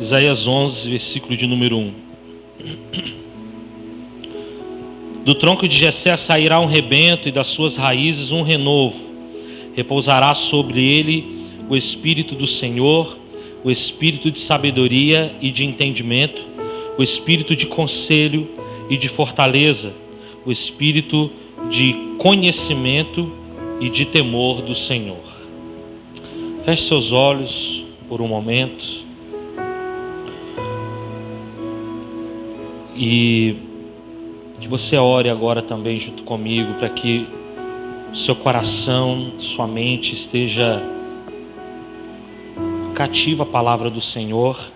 Isaías 11, versículo de número 1. Do tronco de Jessé sairá um rebento, e das suas raízes um renovo. Repousará sobre ele o Espírito do Senhor, o Espírito de sabedoria e de entendimento, o Espírito de conselho e de fortaleza, o Espírito de conhecimento e de temor do Senhor. Feche seus olhos por um momento. E que você ore agora também junto comigo, para que o seu coração, sua mente esteja cativa à palavra do Senhor,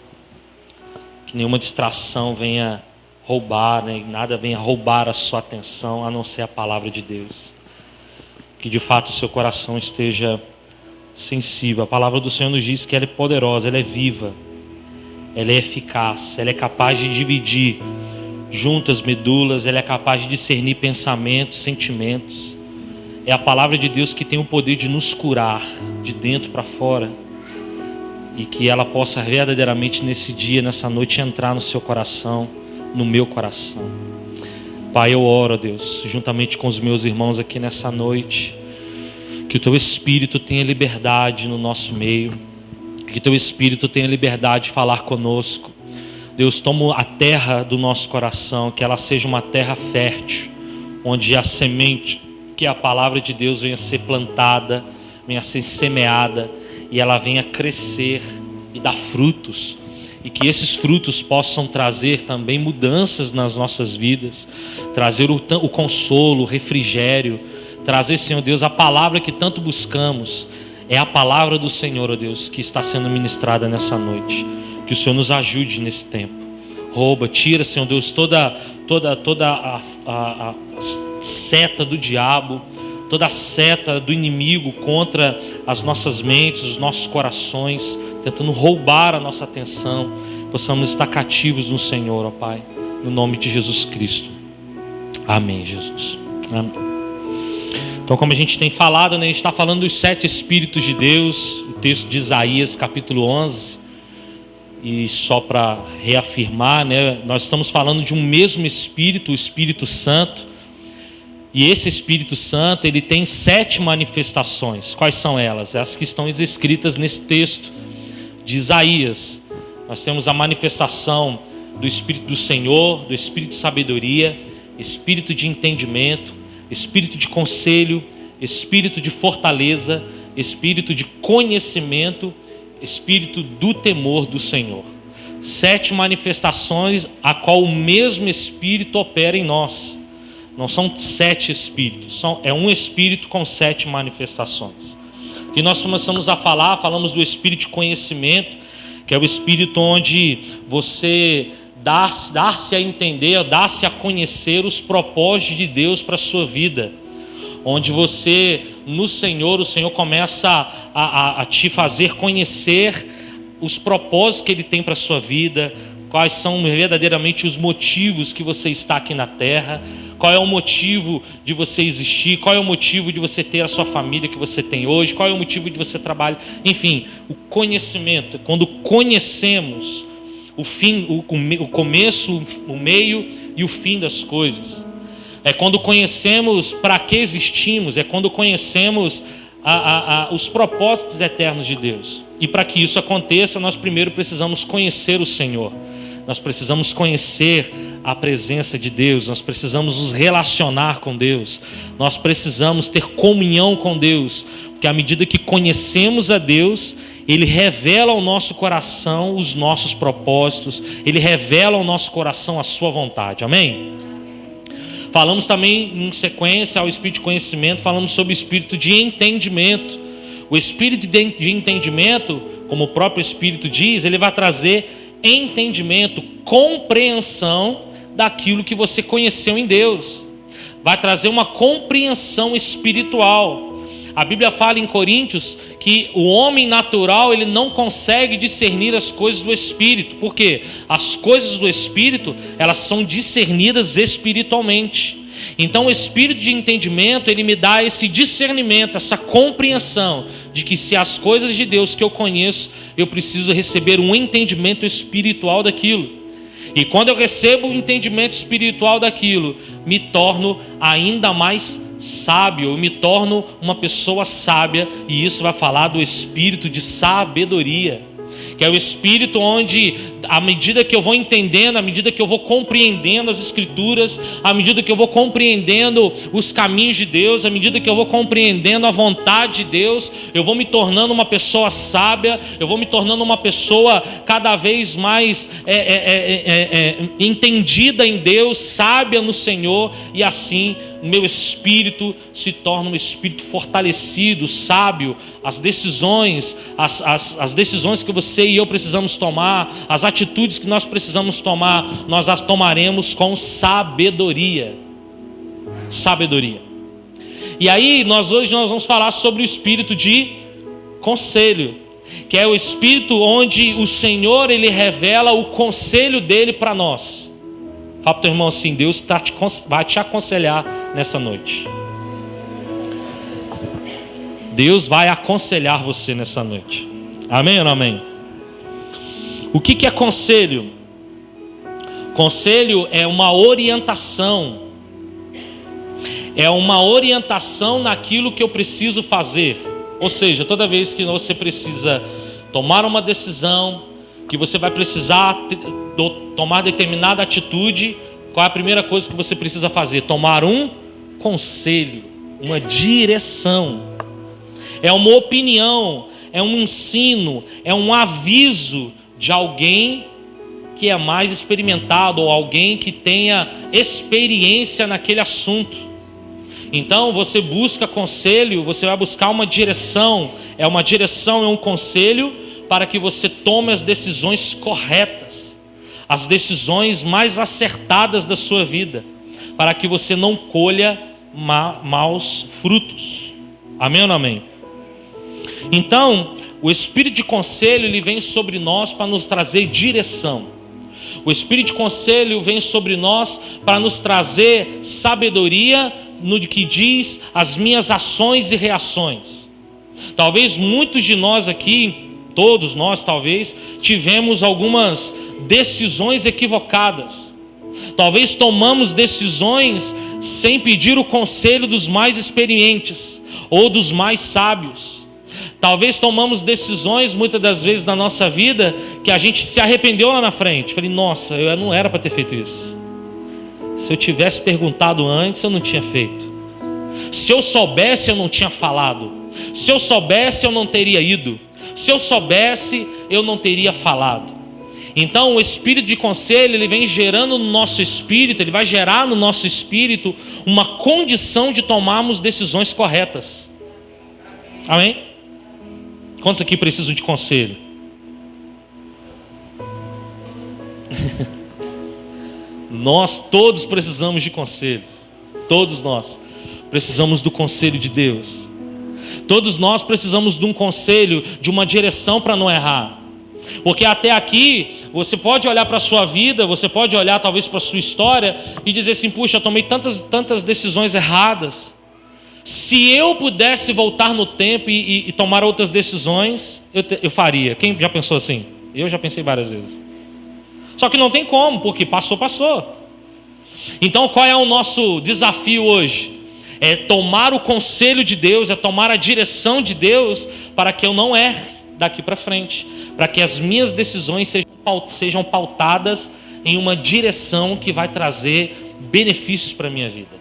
que nenhuma distração venha roubar, né? Nada venha roubar a sua atenção, a não ser a palavra de Deus. Que de fato o seu coração esteja sensível. A palavra do Senhor nos diz que ela é poderosa, ela é viva, ela é eficaz, ela é capaz de dividir juntas medulas, ela é capaz de discernir pensamentos, sentimentos. É a palavra de Deus que tem o poder de nos curar de dentro para fora, e que ela possa verdadeiramente nesse dia, nessa noite, entrar no seu coração, no meu coração. Pai, eu oro, Deus, juntamente com os meus irmãos aqui nessa noite, que o Teu Espírito tenha liberdade no nosso meio, que o Teu Espírito tenha liberdade de falar conosco. Deus, toma a terra do nosso coração, que ela seja uma terra fértil, onde a semente, que é a palavra de Deus, venha ser plantada, venha ser semeada, e ela venha crescer e dar frutos, e que esses frutos possam trazer também mudanças nas nossas vidas, trazer o consolo, o refrigério, trazer, Senhor Deus, a palavra que tanto buscamos. É a palavra do Senhor, ó Deus, que está sendo ministrada nessa noite. Que o Senhor nos ajude nesse tempo. Tira, Senhor Deus, toda a seta do diabo, toda a seta do inimigo contra as nossas mentes, os nossos corações, tentando roubar a nossa atenção. Possamos estar cativos no Senhor, ó Pai, no nome de Jesus Cristo. Amém, Jesus. Amém. Então, como a gente tem falado, né, a gente está falando dos 7 Espíritos de Deus, o texto de Isaías, capítulo 11. E só para reafirmar, né, nós estamos falando de um mesmo Espírito, o Espírito Santo. E esse Espírito Santo, ele tem 7 manifestações. Quais são elas? As que estão escritas nesse texto de Isaías. Nós temos a manifestação do Espírito do Senhor, do Espírito de sabedoria, Espírito de entendimento, Espírito de conselho, Espírito de fortaleza, Espírito de conhecimento, Espírito do temor do Senhor. 7 manifestações a qual o mesmo Espírito opera em nós. Não são 7 Espíritos, é um Espírito com 7 manifestações. E nós começamos a falamos do Espírito de conhecimento, que é o Espírito onde você dá-se a entender, dá-se a conhecer os propósitos de Deus para a sua vida. Onde você, no Senhor, o Senhor começa a te fazer conhecer os propósitos que Ele tem para a sua vida, quais são verdadeiramente os motivos que você está aqui na terra, qual é o motivo de você existir, qual é o motivo de você ter a sua família que você tem hoje, qual é o motivo de você trabalhar, enfim, o conhecimento. Quando conhecemos o fim, o começo, o meio e o fim das coisas. É quando conhecemos para que existimos, é quando conhecemos os propósitos eternos de Deus. E para que isso aconteça, nós primeiro precisamos conhecer o Senhor. Nós precisamos conhecer a presença de Deus, nós precisamos nos relacionar com Deus, nós precisamos ter comunhão com Deus, porque à medida que conhecemos a Deus, Ele revela ao nosso coração os nossos propósitos, Ele revela ao nosso coração a sua vontade, amém? Falamos também em sequência ao Espírito de conhecimento, falamos sobre o Espírito de entendimento. O Espírito de entendimento, como o próprio Espírito diz, ele vai trazer entendimento, compreensão daquilo que você conheceu em Deus. Vai trazer uma compreensão espiritual. A Bíblia fala em Coríntios que o homem natural ele não consegue discernir as coisas do Espírito. Por quê? As coisas do Espírito elas são discernidas espiritualmente. Então o espírito de entendimento, ele me dá esse discernimento, essa compreensão de que se as coisas de Deus que eu conheço, eu preciso receber um entendimento espiritual daquilo. E quando eu recebo o entendimento espiritual daquilo, me torno ainda mais sábio, eu me torno uma pessoa sábia, e isso vai falar do espírito de sabedoria, que é o espírito onde, à medida que eu vou entendendo, à medida que eu vou compreendendo as Escrituras, à medida que eu vou compreendendo os caminhos de Deus, à medida que eu vou compreendendo a vontade de Deus, eu vou me tornando uma pessoa sábia, eu vou me tornando uma pessoa cada vez mais entendida em Deus, sábia no Senhor, e assim meu espírito se torna um espírito fortalecido, sábio. As decisões, as decisões que você e eu precisamos tomar, as atitudes que nós precisamos tomar, nós as tomaremos com sabedoria. Sabedoria. E aí, hoje nós vamos falar sobre o espírito de conselho, que é o espírito onde o Senhor, ele revela o conselho dele para nós. Fala para o teu irmão assim: Deus vai te aconselhar nessa noite. Deus vai aconselhar você nessa noite. Amém ou não amém? O que é conselho? Conselho é uma orientação. É uma orientação naquilo que eu preciso fazer. Ou seja, toda vez que você precisa tomar uma decisão, que você vai precisar tomar determinada atitude, qual é a primeira coisa que você precisa fazer? Tomar um conselho, uma direção. É uma opinião, é um ensino, é um aviso de alguém que é mais experimentado, ou alguém que tenha experiência naquele assunto. Então você busca conselho, você vai buscar uma direção, é um conselho para que você tome as decisões corretas, as decisões mais acertadas da sua vida, para que você não colha maus frutos. Amém ou não amém? Então, o espírito de conselho, ele vem sobre nós para nos trazer direção. O espírito de conselho vem sobre nós para nos trazer sabedoria no que diz as minhas ações e reações. Talvez muitos de nós aqui, todos nós talvez, tivemos algumas decisões equivocadas. Talvez tomamos decisões sem pedir o conselho dos mais experientes ou dos mais sábios. Talvez tomamos decisões muitas das vezes na nossa vida que a gente se arrependeu lá na frente. Falei, nossa, eu não era para ter feito isso. Se eu tivesse perguntado antes, eu não tinha feito. Se eu soubesse, eu não tinha falado. Se eu soubesse, eu não teria ido. Se eu soubesse, eu não teria falado. Então o espírito de conselho, ele vem gerando no nosso espírito, ele vai gerar no nosso espírito uma condição de tomarmos decisões corretas. Amém? Quantos aqui precisam de conselho? Nós todos precisamos de conselhos. Todos nós precisamos do conselho de Deus. Todos nós precisamos de um conselho, de uma direção para não errar. Porque até aqui, você pode olhar para a sua vida, você pode olhar talvez para a sua história e dizer assim, puxa, eu tomei tantas decisões erradas. Se eu pudesse voltar no tempo e tomar outras decisões, eu faria. Quem já pensou assim? Eu já pensei várias vezes. Só que não tem como, porque passou. Então qual é o nosso desafio hoje? É tomar o conselho de Deus, é tomar a direção de Deus para que eu não erre daqui para frente. Para que as minhas decisões sejam pautadas em uma direção que vai trazer benefícios para a minha vida.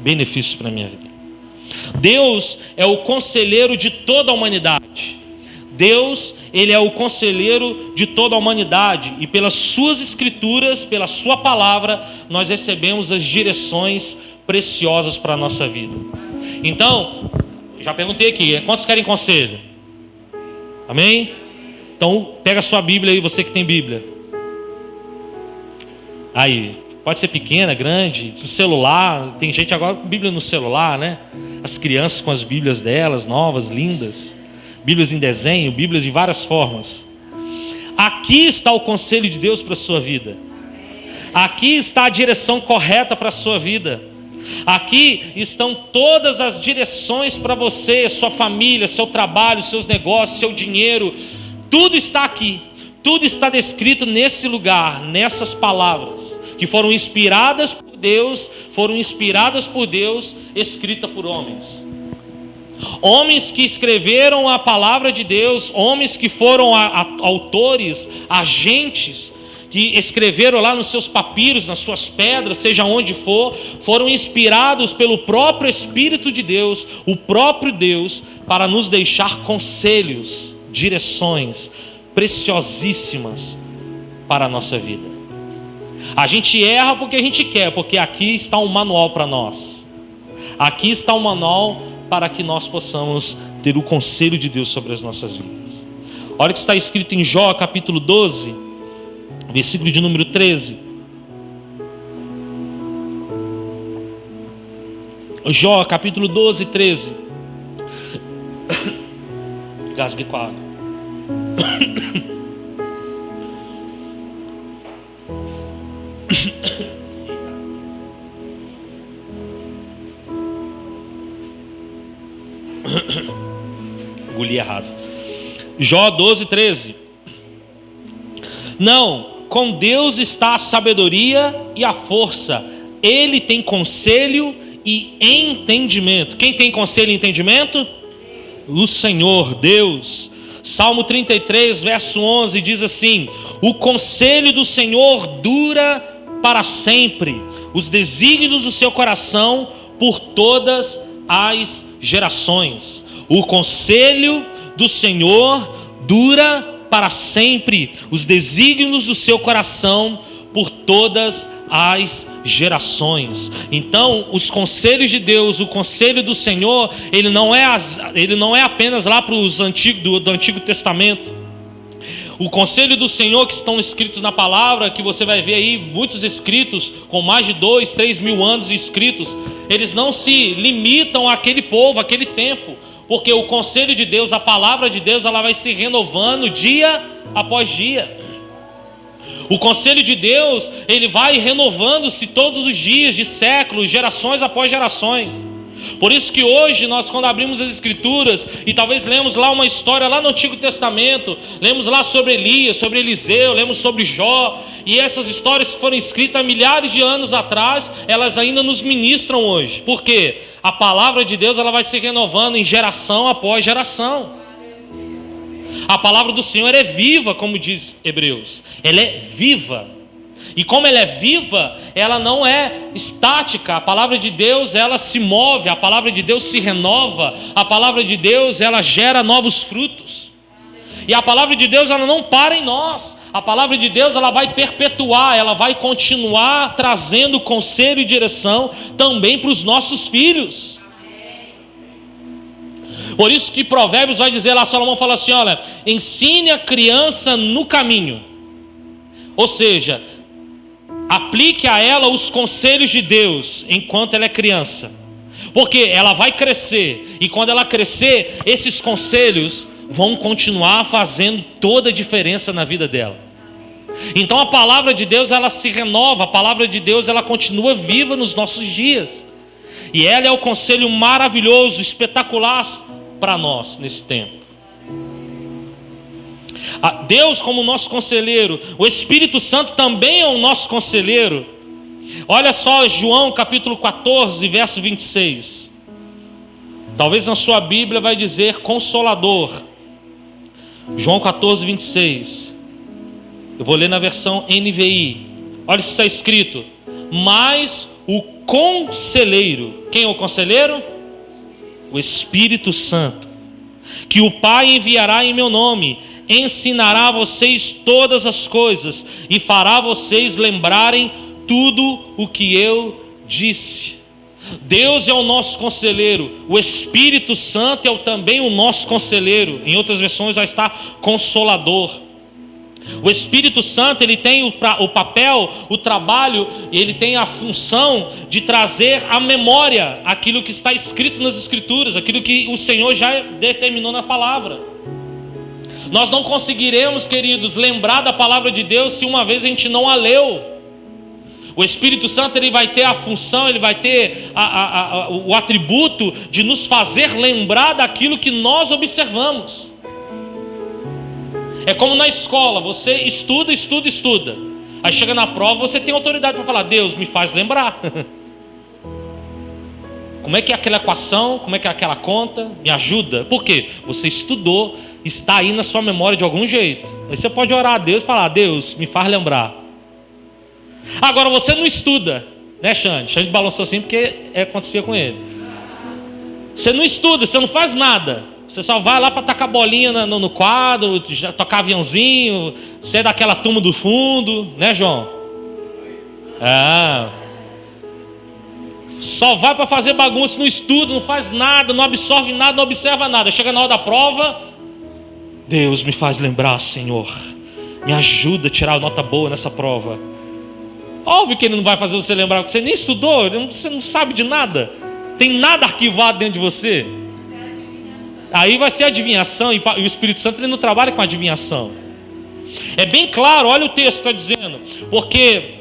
Benefícios para a minha vida. Deus é o conselheiro de toda a humanidade. Deus, ele é o conselheiro de toda a humanidade. E pelas suas escrituras, pela sua palavra, nós recebemos as direções preciosas para a nossa vida. Então, já perguntei aqui, quantos querem conselho? Amém? Então, pega a sua Bíblia aí, você que tem Bíblia. Aí. Pode ser pequena, grande, no celular. Tem gente agora com Bíblia no celular, né? As crianças com as Bíblias delas, novas, lindas. Bíblias em desenho, Bíblias de várias formas. Aqui está o conselho de Deus para a sua vida. Aqui está a direção correta para a sua vida. Aqui estão todas as direções para você, sua família, seu trabalho, seus negócios, seu dinheiro. Tudo está aqui. Tudo está descrito nesse lugar, nessas palavras, que foram inspiradas por Deus, escritas por homens. Homens que escreveram a palavra de Deus, homens que foram autores, agentes, que escreveram lá nos seus papiros, nas suas pedras, seja onde for, foram inspirados pelo próprio Espírito de Deus, o próprio Deus, para nos deixar conselhos, direções preciosíssimas para a nossa vida. A gente erra porque a gente quer, porque aqui está um manual para nós. Aqui está um manual para que nós possamos ter o conselho de Deus sobre as nossas vidas. Olha o que está escrito em Jó, capítulo 12, versículo de número 13. Jó, capítulo 12, 13. Gasguei com a água. Engoli errado. Jó 12, 13. Não, com Deus está a sabedoria e a força. Ele tem conselho e entendimento. Quem tem conselho e entendimento? O Senhor, Deus. Salmo 33, verso 11 diz assim: o conselho do Senhor dura para sempre, os desígnios do seu coração por todas as gerações. O conselho do Senhor dura para sempre, os desígnios do seu coração por todas as gerações. Então, os conselhos de Deus, o conselho do Senhor, ele não é apenas lá para os do Antigo Testamento. O conselho do Senhor que estão escritos na palavra, que você vai ver aí muitos escritos, com mais de 2, 3 mil anos escritos, eles não se limitam àquele povo, àquele tempo, porque o conselho de Deus, a palavra de Deus, ela vai se renovando dia após dia. O conselho de Deus, ele vai renovando-se todos os dias, de séculos, gerações após gerações. Por isso que hoje nós, quando abrimos as Escrituras e talvez lemos lá uma história lá no Antigo Testamento, lemos lá sobre Elias, sobre Eliseu, lemos sobre Jó, e essas histórias que foram escritas há milhares de anos atrás, elas ainda nos ministram hoje. Por quê? A palavra de Deus, ela vai se renovando em geração após geração. A palavra do Senhor é viva, como diz Hebreus. Ela é viva. E como ela é viva, ela não é estática. A palavra de Deus, ela se move. A palavra de Deus se renova. A palavra de Deus, ela gera novos frutos. E a palavra de Deus, ela não para em nós. A palavra de Deus, ela vai perpetuar. Ela vai continuar trazendo conselho e direção também para os nossos filhos. Por isso que Provérbios vai dizer lá, Salomão fala assim, olha, ensine a criança no caminho. Ou seja, aplique a ela os conselhos de Deus enquanto ela é criança. Porque ela vai crescer, e quando ela crescer, esses conselhos vão continuar fazendo toda a diferença na vida dela. Então a palavra de Deus, ela se renova, a palavra de Deus, ela continua viva nos nossos dias. E ela é o conselho maravilhoso, espetacular para nós nesse tempo. Deus como nosso conselheiro, o Espírito Santo também é o nosso conselheiro. Olha só João capítulo 14, verso 26. Talvez na sua Bíblia vai dizer Consolador. João 14, 26. Eu vou ler na versão NVI. Olha o que está escrito: mas o Conselheiro. Quem é o Conselheiro? O Espírito Santo, que o Pai enviará em meu nome, ensinará a vocês todas as coisas e fará vocês lembrarem tudo o que eu disse. Deus é o nosso conselheiro, o Espírito Santo é também o nosso conselheiro. Em outras versões vai estar Consolador. O Espírito Santo, ele tem o papel, o trabalho, ele tem a função de trazer à memória aquilo que está escrito nas Escrituras, aquilo que o Senhor já determinou na palavra. Nós não conseguiremos, queridos, lembrar da palavra de Deus se uma vez a gente não a leu. O Espírito Santo ele vai ter a função, ele vai ter o atributo de nos fazer lembrar daquilo que nós observamos. É como na escola, você estuda. Aí chega na prova, você tem autoridade para falar: Deus, me faz lembrar. Como é que é aquela equação? Como é que é aquela conta? Me ajuda. Por quê? Você estudou, está aí na sua memória de algum jeito. Aí você pode orar a Deus e falar: Deus, me faz lembrar. Agora você não estuda, né, Xande? Xande balançou assim porque acontecia com ele. Você não estuda, você não faz nada. Você só vai lá para tacar bolinha no quadro, tocar aviãozinho. Você é daquela turma do fundo, né, João? Só vai para fazer bagunça, não estuda, não faz nada, não absorve nada, não observa nada. Chega na hora da prova: Deus, me faz lembrar, Senhor. Me ajuda a tirar a nota boa nessa prova. Óbvio que ele não vai fazer você lembrar, porque você nem estudou, você não sabe de nada. Tem nada arquivado dentro de você. Aí vai ser adivinhação, e o Espírito Santo ele não trabalha com adivinhação. É bem claro, olha o texto que está dizendo: porque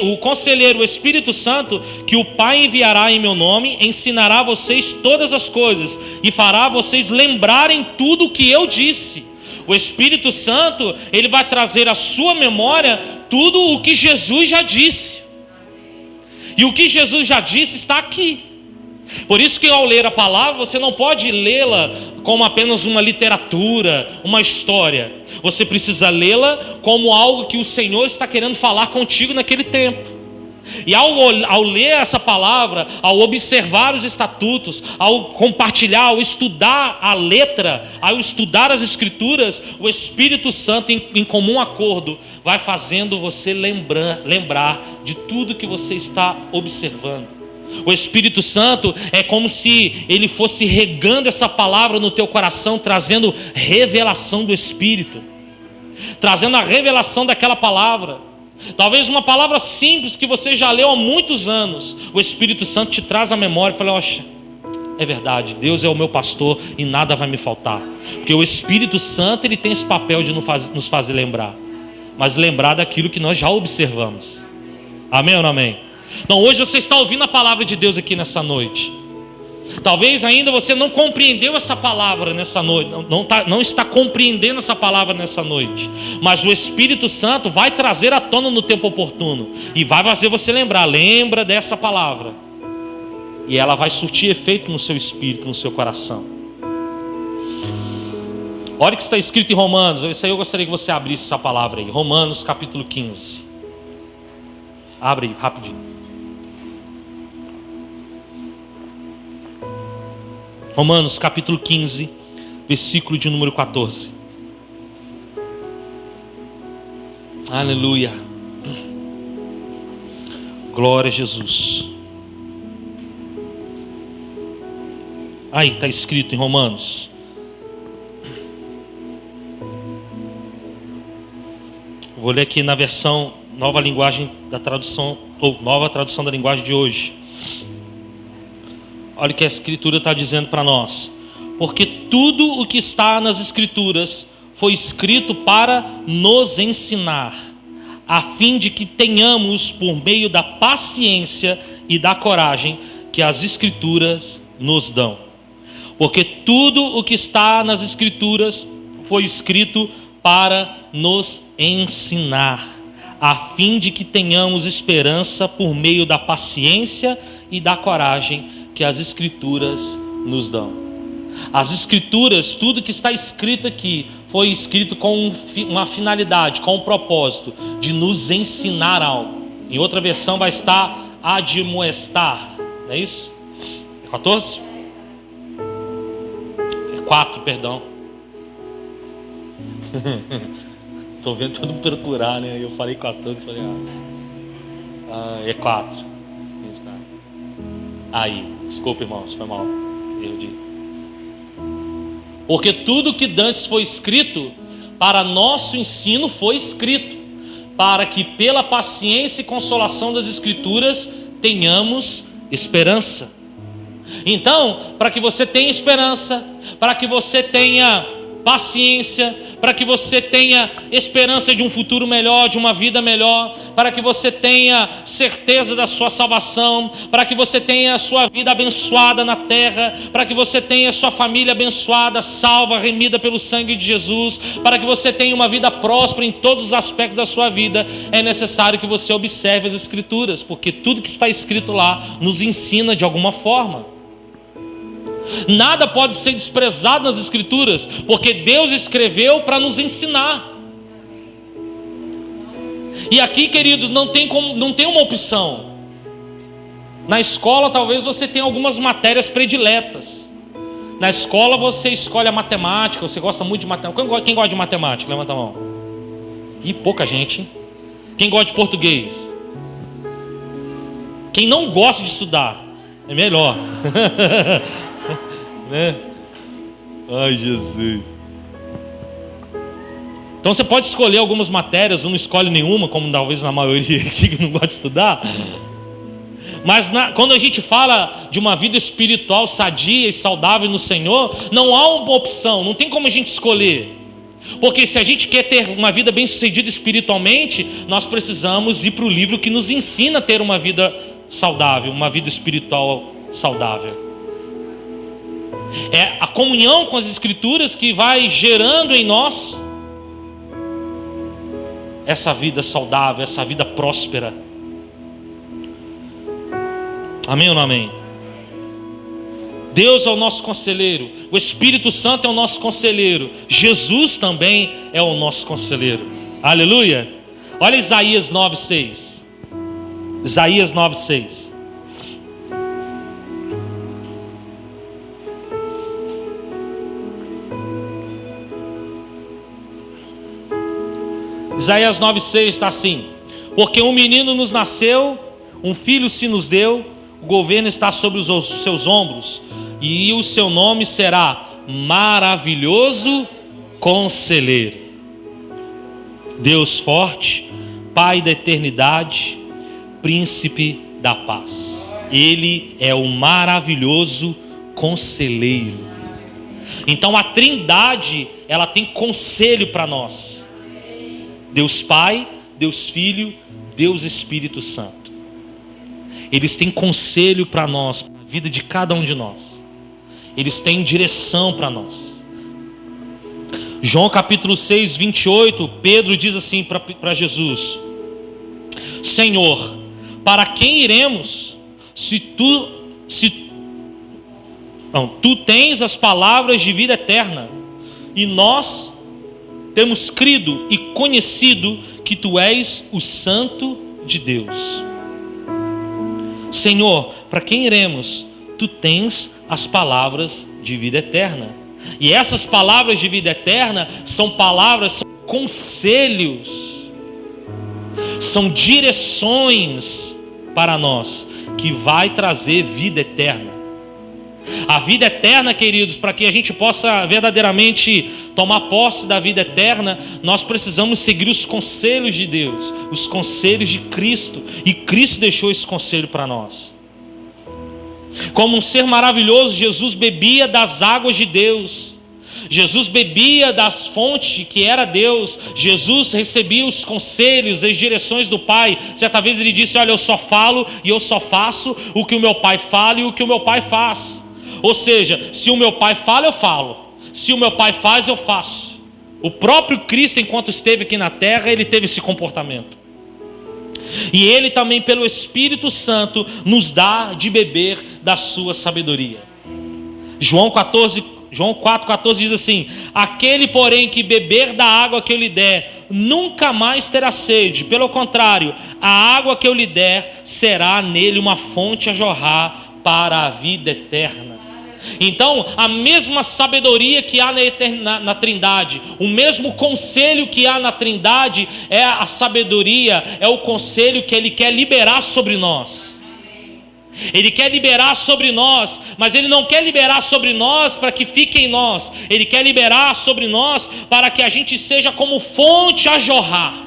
o conselheiro, o Espírito Santo, que o Pai enviará em meu nome, ensinará a vocês todas as coisas e fará vocês lembrarem tudo o que eu disse. O Espírito Santo, ele vai trazer à sua memória tudo o que Jesus já disse. E o que Jesus já disse está aqui. Por isso que ao ler a palavra, você não pode lê-la como apenas uma literatura, uma história. Você precisa lê-la como algo que o Senhor está querendo falar contigo naquele tempo. E ao ler essa palavra, ao observar os estatutos, ao compartilhar, ao estudar a letra, ao estudar as escrituras, o Espírito Santo em comum acordo vai fazendo você lembrar de tudo que você está observando. O Espírito Santo é como se ele fosse regando essa palavra no teu coração, trazendo revelação do Espírito, trazendo a revelação daquela palavra. Talvez uma palavra simples que você já leu há muitos anos, o Espírito Santo te traz à memória e fala: oxa, é verdade, Deus é o meu pastor e nada vai me faltar. Porque o Espírito Santo ele tem esse papel de nos fazer lembrar, mas lembrar daquilo que nós já observamos. Amém ou não amém? Então hoje você está ouvindo a palavra de Deus aqui nessa noite. Talvez ainda você não compreendeu essa palavra nessa noite, não está compreendendo essa palavra nessa noite, mas o Espírito Santo vai trazer à tona no tempo oportuno e vai fazer você lembra dessa palavra, e ela vai surtir efeito no seu espírito, no seu coração. Olha o que está escrito em Romanos. Isso aí eu gostaria que você abrisse essa palavra aí, Romanos capítulo 15. Abre aí, rapidinho. Romanos capítulo 15, versículo de número 14. Aleluia. Glória a Jesus. Aí está escrito em Romanos. Vou ler aqui na versão nova linguagem da tradução, ou nova tradução da linguagem de hoje. Olha o que a Escritura está dizendo para nós: porque tudo o que está nas Escrituras foi escrito para nos ensinar, a fim de que tenhamos, por meio da paciência e da coragem que as Escrituras nos dão. Porque tudo o que está nas Escrituras foi escrito para nos ensinar, a fim de que tenhamos esperança por meio da paciência e da coragem que as Escrituras nos dão. As Escrituras, tudo que está escrito aqui, foi escrito com uma finalidade, com um propósito de nos ensinar algo. Em outra versão vai estar admoestar, não é isso? É 14? É 4, perdão. Estou vendo todo mundo procurar, né? Eu falei 14, falei, é 4. Aí, desculpa, irmãos, foi mal. Porque tudo que dantes foi escrito, para nosso ensino foi escrito, para que pela paciência e consolação das Escrituras tenhamos esperança. Então, para que você tenha esperança, para que você tenha paciência, para que você tenha esperança de um futuro melhor, de uma vida melhor, para que você tenha certeza da sua salvação, para que você tenha a sua vida abençoada na terra, para que você tenha a sua família abençoada, salva, remida pelo sangue de Jesus, para que você tenha uma vida próspera em todos os aspectos da sua vida. É necessário que você observe as Escrituras, porque tudo que está escrito lá nos ensina de alguma forma. Nada pode ser desprezado nas Escrituras, porque Deus escreveu para nos ensinar. E aqui, queridos, não tem uma opção. Na escola talvez você tenha algumas matérias prediletas. Na escola você escolhe a matemática, você gosta muito de matemática. Quem gosta de matemática? Levanta a mão. Ih, pouca gente, hein? Quem gosta de português? Quem não gosta de estudar? É melhor. Né? Ai, Jesus. Então você pode escolher algumas matérias, ou não escolhe nenhuma, como talvez na maioria aqui que não gosta de estudar. Mas quando a gente fala de uma vida espiritual sadia e saudável no Senhor, não há uma opção, não tem como a gente escolher. Porque se a gente quer ter uma vida bem sucedida espiritualmente, nós precisamos ir para o livro que nos ensina a ter uma vida saudável, uma vida espiritual saudável. É a comunhão com as Escrituras que vai gerando em nós essa vida saudável, essa vida próspera. Amém ou não amém? Deus é o nosso conselheiro, o Espírito Santo é o nosso conselheiro, Jesus também é o nosso conselheiro. Aleluia. Olha Isaías 9:6. Isaías 9:6. Isaías 9:6 está assim: porque um menino nos nasceu, um filho se nos deu, o governo está sobre os seus ombros, e o seu nome será Maravilhoso Conselheiro, Deus forte, Pai da eternidade, Príncipe da paz. Ele é o maravilhoso conselheiro. Então a Trindade, ela tem conselho para nós. Deus Pai, Deus Filho, Deus Espírito Santo. Eles têm conselho para nós, para a vida de cada um de nós. Eles têm direção para nós. João capítulo 6, 28, Pedro diz assim para Jesus: Senhor, para quem iremos? Tu tens as palavras de vida eterna, e nós temos crido e conhecido que Tu és o Santo de Deus. Senhor, para quem iremos? Tu tens as palavras de vida eterna. E essas palavras de vida eterna são palavras, são conselhos, são direções para nós, que vai trazer vida eterna. A vida eterna, queridos, para que a gente possa verdadeiramente tomar posse da vida eterna, nós precisamos seguir os conselhos de Deus, os conselhos de Cristo. E Cristo deixou esse conselho para nós. Como um ser maravilhoso, Jesus bebia das águas de Deus. Jesus bebia das fontes que era Deus. Jesus recebia os conselhos, as direções do Pai. Certa vez ele disse: olha, eu só falo e eu só faço o que o meu Pai fala e o que o meu Pai faz. Ou seja, se o meu Pai fala, eu falo. Se o meu Pai faz, eu faço. O próprio Cristo, enquanto esteve aqui na terra, ele teve esse comportamento. E ele também, pelo Espírito Santo, nos dá de beber da sua sabedoria. João 4,14 diz assim: aquele, porém, que beber da água que eu lhe der, nunca mais terá sede. Pelo contrário, a água que eu lhe der será nele uma fonte a jorrar para a vida eterna. Então, a mesma sabedoria que há na Trindade, o mesmo conselho que há na Trindade, é a sabedoria, é o conselho que Ele quer liberar sobre nós. Ele quer liberar sobre nós, mas Ele não quer liberar sobre nós para que fique em nós. Ele quer liberar sobre nós para que a gente seja como fonte a jorrar.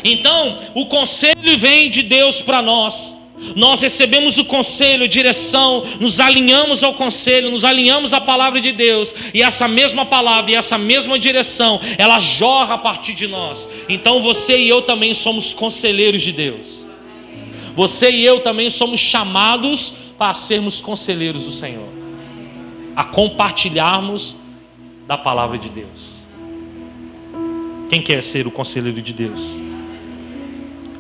Então, o conselho vem de Deus para nós. Nós recebemos o conselho, a direção, nos alinhamos ao conselho, nos alinhamos à palavra de Deus, e essa mesma palavra e essa mesma direção, ela jorra a partir de nós. Então você e eu também somos conselheiros de Deus. Você e eu também somos chamados para sermos conselheiros do Senhor, a compartilharmos da palavra de Deus. Quem quer ser o conselheiro de Deus?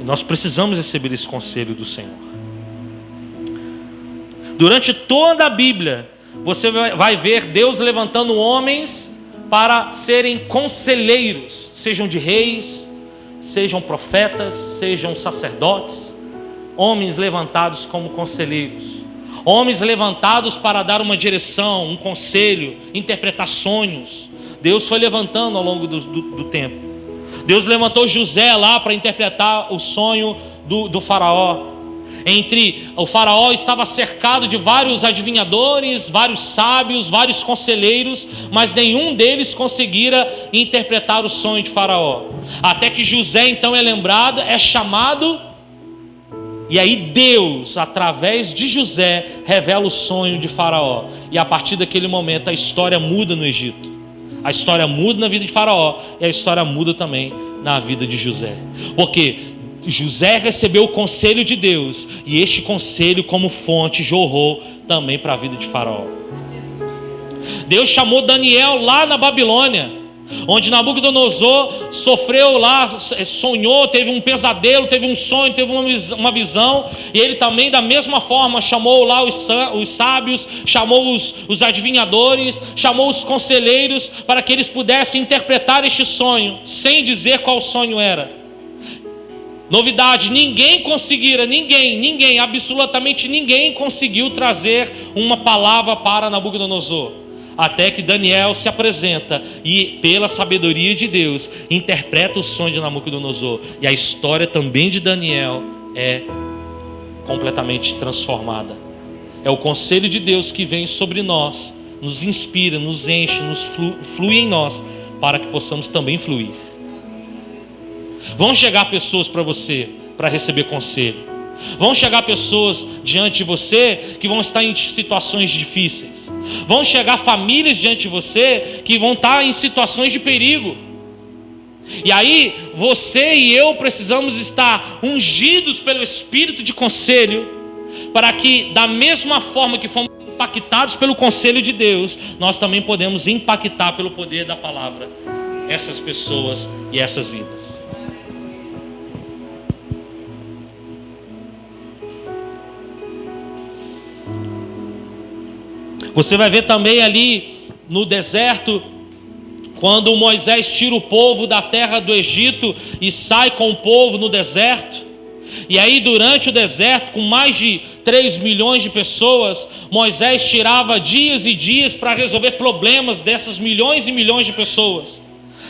E nós precisamos receber esse conselho do Senhor. Durante toda a Bíblia, você vai ver Deus levantando homens para serem conselheiros, sejam de reis, sejam profetas, sejam sacerdotes, homens levantados como conselheiros, homens levantados para dar uma direção, um conselho, interpretar sonhos. Deus foi levantando ao longo do tempo. Deus levantou José lá para interpretar o sonho do faraó. O faraó estava cercado de vários adivinhadores, vários sábios, vários conselheiros, mas nenhum deles conseguira interpretar o sonho de faraó. Até que José então é lembrado, é chamado, e aí Deus, através de José, revela o sonho de faraó. E a partir daquele momento a história muda no Egito. A história muda na vida de faraó, e a história muda também na vida de José. Porque José recebeu o conselho de Deus, e este conselho como fonte jorrou também para a vida de faraó. Deus chamou Daniel lá na Babilônia, onde Nabucodonosor sofreu lá, sonhou, teve um pesadelo, teve um sonho, teve uma visão, e ele também da mesma forma chamou lá os sábios, chamou os adivinhadores, chamou os conselheiros para que eles pudessem interpretar este sonho, sem dizer qual sonho era. Novidade, absolutamente ninguém conseguiu trazer uma palavra para Nabucodonosor. Até que Daniel se apresenta e, pela sabedoria de Deus, interpreta o sonho de Nabucodonosor. E a história também de Daniel é completamente transformada. É o conselho de Deus que vem sobre nós, nos inspira, nos enche, flui em nós, para que possamos também fluir. Vão chegar pessoas para você para receber conselho. Vão chegar pessoas diante de você que vão estar em situações difíceis. Vão chegar famílias diante de você que vão estar em situações de perigo. E aí você e eu precisamos estar ungidos pelo Espírito de conselho, para que da mesma forma que fomos impactados pelo conselho de Deus, nós também podemos impactar pelo poder da palavra essas pessoas e essas vidas. Você vai ver também ali no deserto, quando Moisés tira o povo da terra do Egito e sai com o povo no deserto. E aí durante o deserto, com mais de 3 milhões de pessoas, Moisés tirava dias e dias para resolver problemas dessas milhões e milhões de pessoas.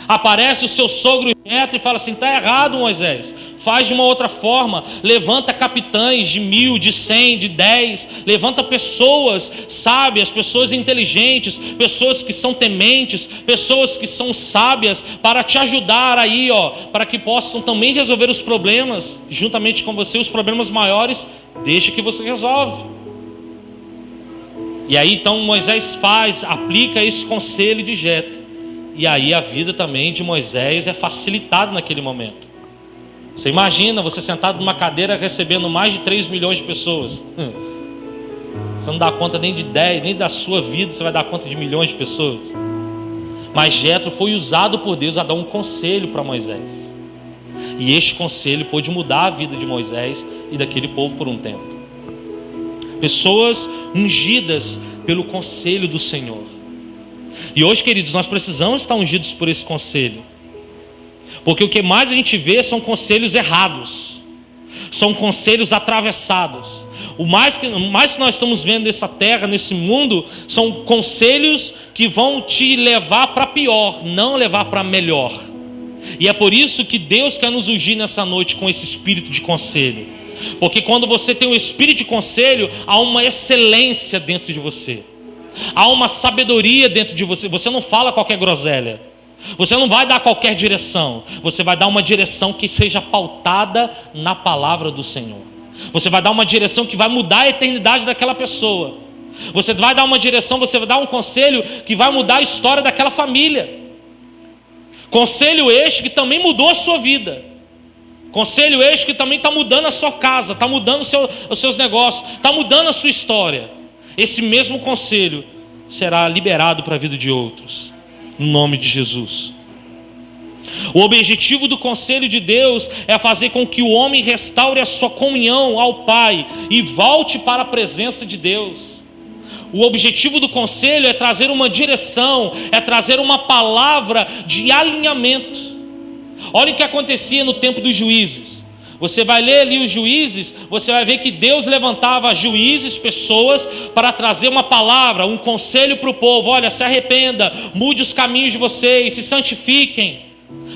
Aparece o seu sogro Jetro e fala assim: está errado, Moisés, faz de uma outra forma, levanta capitães de 1000, de 100, de 10, levanta pessoas sábias, pessoas inteligentes, pessoas que são tementes, pessoas que são sábias, para te ajudar aí, para que possam também resolver os problemas, juntamente com você, os problemas maiores, deixa que você resolve. E aí então Moisés aplica esse conselho de Jetro. E aí a vida também de Moisés é facilitada naquele momento. Você imagina você sentado numa cadeira recebendo mais de 3 milhões de pessoas. Você não dá conta nem de 10, nem da sua vida você vai dar conta de milhões de pessoas. Mas Jetro foi usado por Deus a dar um conselho para Moisés. E este conselho pôde mudar a vida de Moisés e daquele povo por um tempo. Pessoas ungidas pelo conselho do Senhor. E hoje, queridos, nós precisamos estar ungidos por esse conselho, porque o que mais a gente vê são conselhos errados, são conselhos atravessados. O mais que nós estamos vendo nessa terra, nesse mundo, são conselhos que vão te levar para pior, não levar para melhor. E é por isso que Deus quer nos ungir nessa noite com esse espírito de conselho, porque quando você tem um espírito de conselho, há uma excelência dentro de você. Há uma sabedoria dentro de você. Você não fala qualquer groselha. Você não vai dar qualquer direção. Você vai dar uma direção que seja pautada na palavra do Senhor. Você vai dar uma direção que vai mudar a eternidade daquela pessoa. Você vai dar uma direção, você vai dar um conselho que vai mudar a história daquela família. Conselho este que também mudou a sua vida. Conselho este que também está mudando a sua casa, está mudando os seus negócios, está mudando a sua história. Esse mesmo conselho será liberado para a vida de outros, no nome de Jesus. O objetivo do conselho de Deus é fazer com que o homem restaure a sua comunhão ao Pai e volte para a presença de Deus. O objetivo do conselho é trazer uma direção, é trazer uma palavra de alinhamento. Olha o que acontecia no tempo dos juízes. Você vai ler ali os juízes, você vai ver que Deus levantava juízes, pessoas, para trazer uma palavra, um conselho para o povo. Olha, se arrependa, mude os caminhos de vocês, se santifiquem,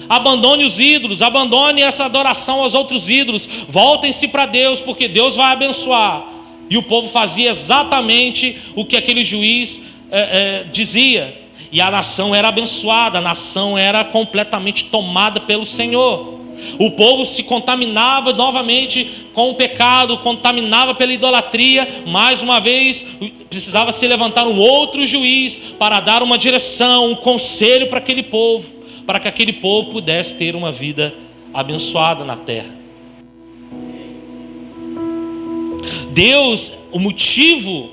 abandone os ídolos, abandone essa adoração aos outros ídolos, voltem-se para Deus, porque Deus vai abençoar. E o povo fazia exatamente o que aquele juiz dizia. E a nação era abençoada, a nação era completamente tomada pelo Senhor. O povo se contaminava novamente com o pecado, contaminava pela idolatria. Mais uma vez, precisava se levantar um outro juiz para dar uma direção, um conselho para aquele povo, para que aquele povo pudesse ter uma vida abençoada na terra. Deus, o motivo,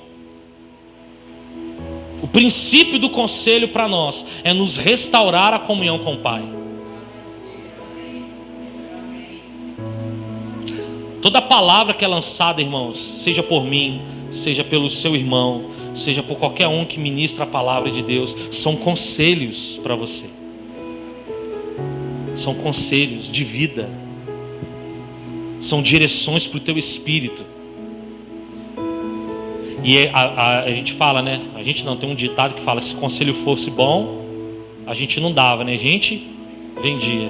o princípio do conselho para nós é nos restaurar a comunhão com o Pai. Toda palavra que é lançada, irmãos, seja por mim, seja pelo seu irmão, seja por qualquer um que ministra a palavra de Deus, são conselhos para você. São conselhos de vida. São direções para o teu espírito. E a gente fala, né? A gente não, tem um ditado que fala: se o conselho fosse bom, a gente não dava, né? A gente vendia.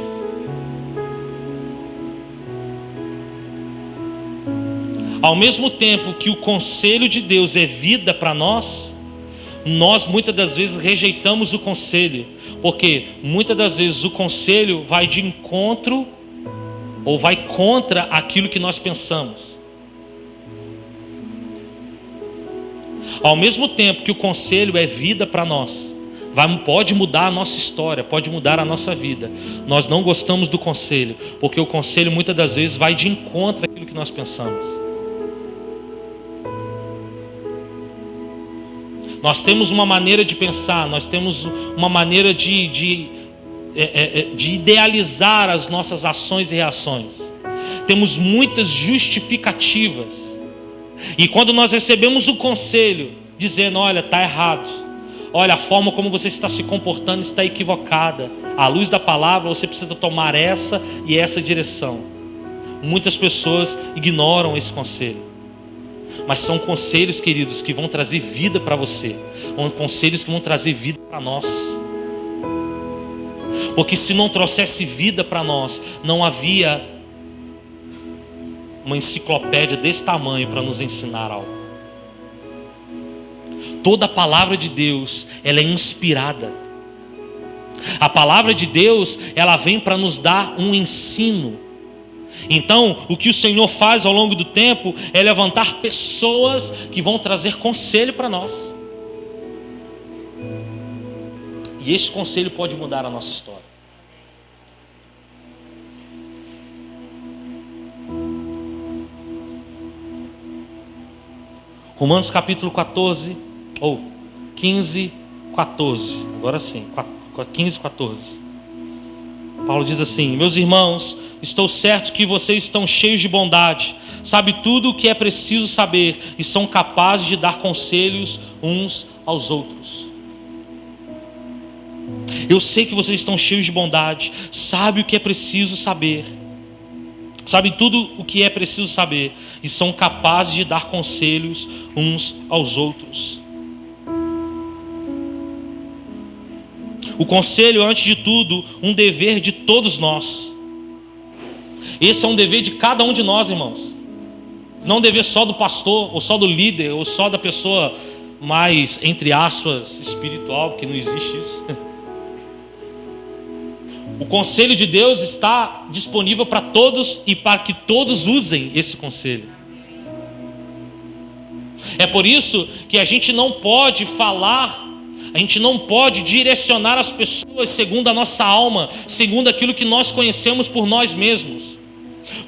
Ao mesmo tempo que o conselho de Deus é vida para nós, nós muitas das vezes rejeitamos o conselho, porque muitas das vezes o conselho vai de encontro ou vai contra aquilo que nós pensamos. Ao mesmo tempo que o conselho é vida para nós, pode mudar a nossa história, pode mudar a nossa vida, nós não gostamos do conselho, porque o conselho muitas das vezes vai de encontro àquilo que nós pensamos. Nós temos uma maneira de pensar, nós temos uma maneira de idealizar as nossas ações e reações. Temos muitas justificativas. E quando nós recebemos o conselho, dizendo: olha, está errado, olha, a forma como você está se comportando está equivocada, à luz da palavra você precisa tomar essa e essa direção. Muitas pessoas ignoram esse conselho. Mas são conselhos, queridos, que vão trazer vida para você. São conselhos que vão trazer vida para nós. Porque se não trouxesse vida para nós, não havia uma enciclopédia desse tamanho para nos ensinar algo. Toda a palavra de Deus, ela é inspirada. A palavra de Deus, ela vem para nos dar um ensino. Então, o que o Senhor faz ao longo do tempo é levantar pessoas que vão trazer conselho para nós. E esse conselho pode mudar a nossa história. Romanos capítulo 14, ou 15, 14. Agora sim, 15, 14. Paulo diz assim: meus irmãos, estou certo que vocês estão cheios de bondade, sabem tudo o que é preciso saber e são capazes de dar conselhos uns aos outros. Eu sei que vocês estão cheios de bondade, sabem o que é preciso saber, sabem tudo o que é preciso saber e são capazes de dar conselhos uns aos outros. O conselho é, antes de tudo, um dever de todos nós. Esse é um dever de cada um de nós, irmãos. Não um dever só do pastor, ou só do líder, ou só da pessoa mais, entre aspas, espiritual, porque não existe isso. O conselho de Deus está disponível para todos e para que todos usem esse conselho. É por isso que a gente não pode falar, a gente não pode direcionar as pessoas segundo a nossa alma, segundo aquilo que nós conhecemos por nós mesmos.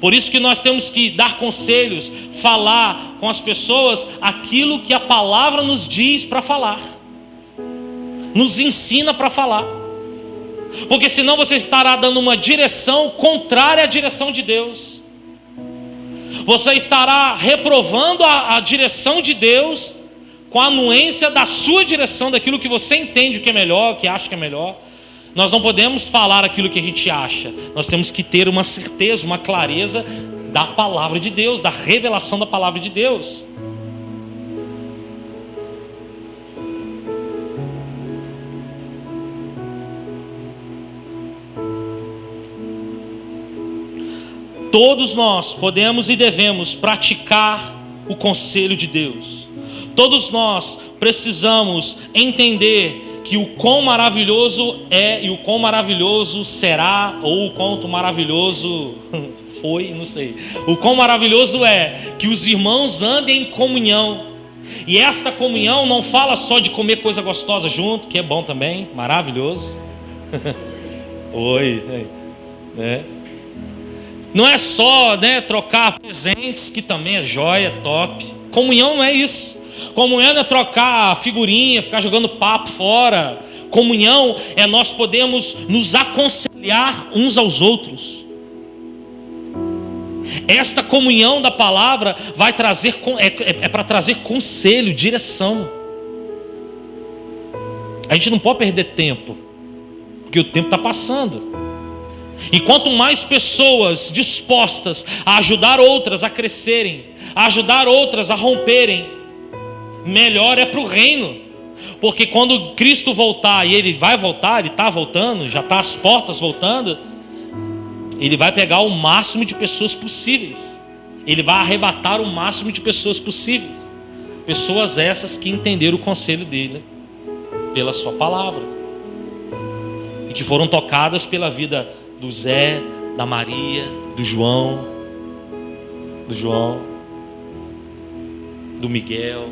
Por isso que nós temos que dar conselhos, falar com as pessoas aquilo que a palavra nos diz para falar, nos ensina para falar. Porque senão você estará dando uma direção contrária à direção de Deus. Você estará reprovando a direção de Deus com a anuência da sua direção, daquilo que você entende que é melhor, que acha que é melhor. Nós não podemos falar aquilo que a gente acha. Nós temos que ter uma certeza, uma clareza da palavra de Deus, da revelação da palavra de Deus. Todos nós podemos e devemos praticar o conselho de Deus. Todos nós precisamos entender que o quão maravilhoso é e o quão maravilhoso será, ou o quanto maravilhoso foi, não sei. O quão maravilhoso é que os irmãos andem em comunhão. E esta comunhão não fala só de comer coisa gostosa junto, que é bom também, maravilhoso. Oi, né? Não é só, trocar presentes, que também é joia, top. Comunhão não é isso. Comunhão não é trocar figurinha, ficar jogando papo fora. Comunhão é nós podemos nos aconselhar uns aos outros. Esta comunhão da palavra vai trazer, é para trazer conselho, direção. A gente não pode perder tempo, porque o tempo está passando. E quanto mais pessoas dispostas a ajudar outras a crescerem, a ajudar outras a romperem, melhor é para o reino. Porque quando Cristo voltar, e Ele vai voltar, Ele está voltando, já está às portas voltando, Ele vai pegar o máximo de pessoas possíveis. Ele vai arrebatar o máximo de pessoas possíveis. Pessoas essas que entenderam o conselho dele pela sua palavra, e que foram tocadas pela vida do Zé, da Maria, do João, do Miguel,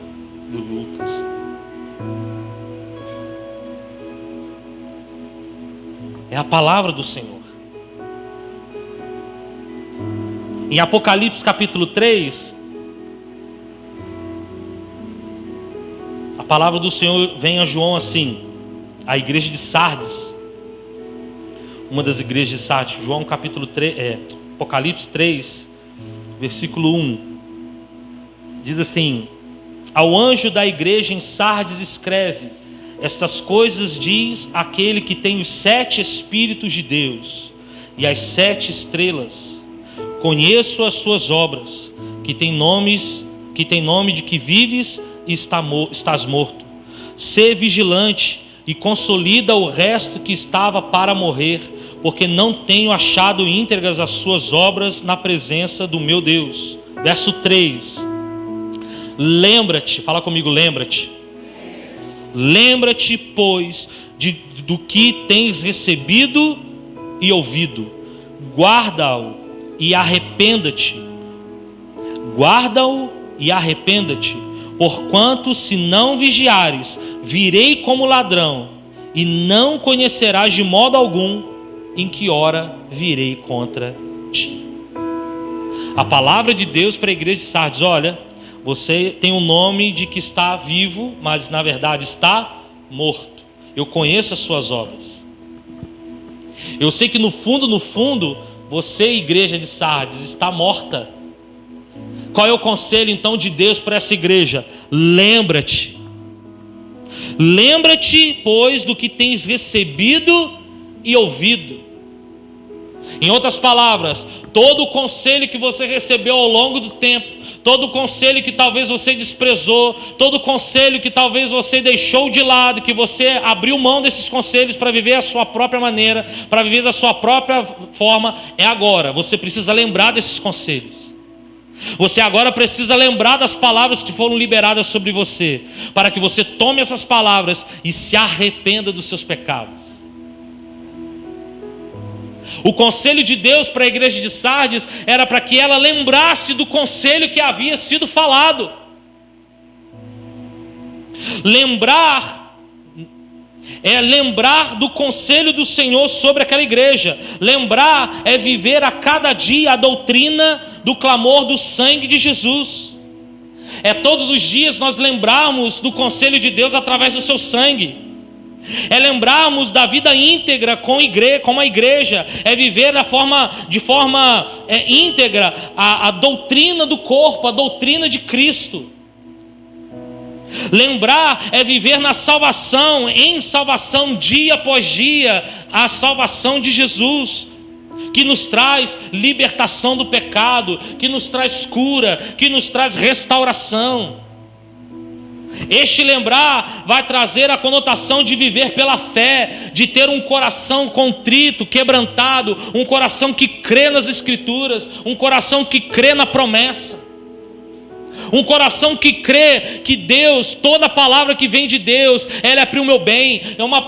do Lucas. É a palavra do Senhor. Em Apocalipse capítulo 3, a palavra do Senhor vem a João assim, a igreja de Sardes, uma das igrejas de Sardes. João capítulo 3, Apocalipse 3, versículo 1, diz assim: ao anjo da igreja em Sardes escreve: estas coisas diz aquele que tem os 7 Espíritos de Deus e as 7 estrelas. Conheço as suas obras, que tem nome de que vives e estás morto. Sê vigilante e consolida o resto que estava para morrer, porque não tenho achado íntegras as suas obras na presença do meu Deus. Verso 3. Lembra-te, fala comigo, lembra-te. Lembra-te, pois, do que tens recebido e ouvido. Guarda-o e arrependa-te. Guarda-o e arrependa-te. Porquanto, se não vigiares, virei como ladrão, e não conhecerás de modo algum em que hora virei contra ti. A palavra de Deus para a igreja de Sardes: olha, você tem o nome de que está vivo, mas na verdade está morto. Eu conheço as suas obras. Eu sei que no fundo, você, igreja de Sardes, está morta. Qual é o conselho então de Deus para essa igreja? Lembra-te. Lembra-te, pois, do que tens recebido e ouvido. Em outras palavras, todo o conselho que você recebeu ao longo do tempo, todo o conselho que talvez você desprezou, todo o conselho que talvez você deixou de lado, que você abriu mão desses conselhos para viver a sua própria maneira, para viver da sua própria forma, é agora. Você precisa lembrar desses conselhos. Você agora precisa lembrar das palavras que foram liberadas sobre você, para que você tome essas palavras e se arrependa dos seus pecados. O conselho de Deus para a igreja de Sardes era para que ela lembrasse do conselho que havia sido falado. Lembrar é lembrar do conselho do Senhor sobre aquela igreja. Lembrar é viver a cada dia a doutrina do clamor do sangue de Jesus. É todos os dias nós lembrarmos do conselho de Deus através do seu sangue. É lembrarmos da vida íntegra com a igreja. É viver de forma íntegra a doutrina do corpo, a doutrina de Cristo. Lembrar é viver na salvação, em salvação, dia após dia, a salvação de Jesus, que nos traz libertação do pecado, que nos traz cura, que nos traz restauração. Este lembrar vai trazer a conotação de viver pela fé, de ter um coração contrito, quebrantado, um coração que crê nas Escrituras, um coração que crê na promessa. Um coração que crê que Deus, toda palavra que vem de Deus, ela é para o meu bem.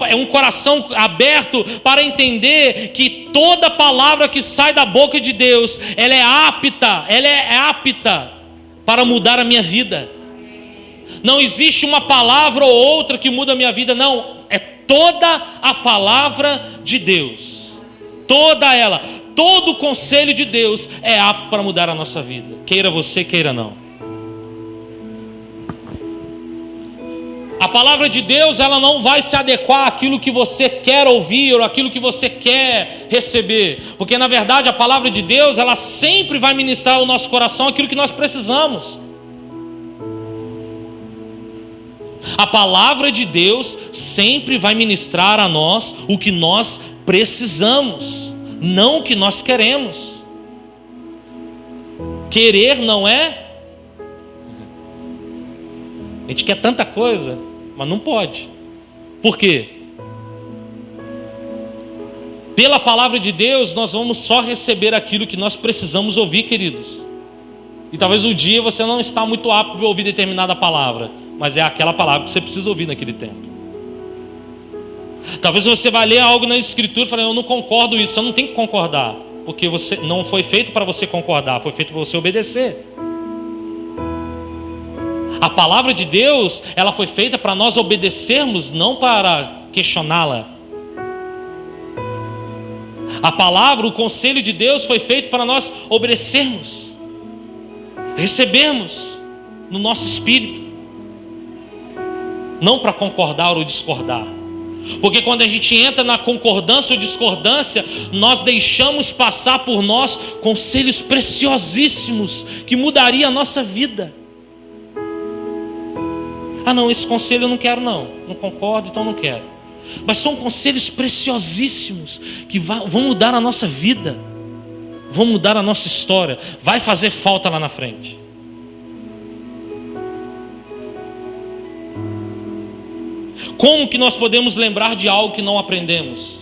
É um coração aberto para entender que toda palavra que sai da boca de Deus, ela é apta para mudar a minha vida. Não existe uma palavra ou outra que muda a minha vida, não. É toda a palavra de Deus. Toda ela, todo o conselho de Deus é apto para mudar a nossa vida. Queira você, queira não. A palavra de Deus, ela não vai se adequar àquilo que você quer ouvir ou àquilo que você quer receber, porque na verdade a palavra de Deus, ela sempre vai ministrar ao nosso coração aquilo que nós precisamos. A palavra de Deus sempre vai ministrar a nós o que nós precisamos, não o que nós queremos. Querer não é. A gente quer tanta coisa, mas não pode. Por quê? Pela palavra de Deus, nós vamos só receber aquilo que nós precisamos ouvir, queridos. E talvez um dia você não está muito apto para ouvir determinada palavra, mas é aquela palavra que você precisa ouvir naquele tempo. Talvez você vai ler algo na Escritura e falar, eu não concordo com isso. Eu não tenho que concordar, porque você não foi feito para você concordar, foi feito para você obedecer. A palavra de Deus, ela foi feita para nós obedecermos, não para questioná-la. A palavra, o conselho de Deus foi feito para nós obedecermos, recebermos no nosso espírito, não para concordar ou discordar. Porque quando a gente entra na concordância ou discordância, nós deixamos passar por nós conselhos preciosíssimos que mudariam a nossa vida. Ah não, esse conselho eu não quero não concordo, então não quero. Mas são conselhos preciosíssimos que vão mudar a nossa vida, vão mudar a nossa história, vai fazer falta lá na frente. Como que nós podemos lembrar de algo que não aprendemos?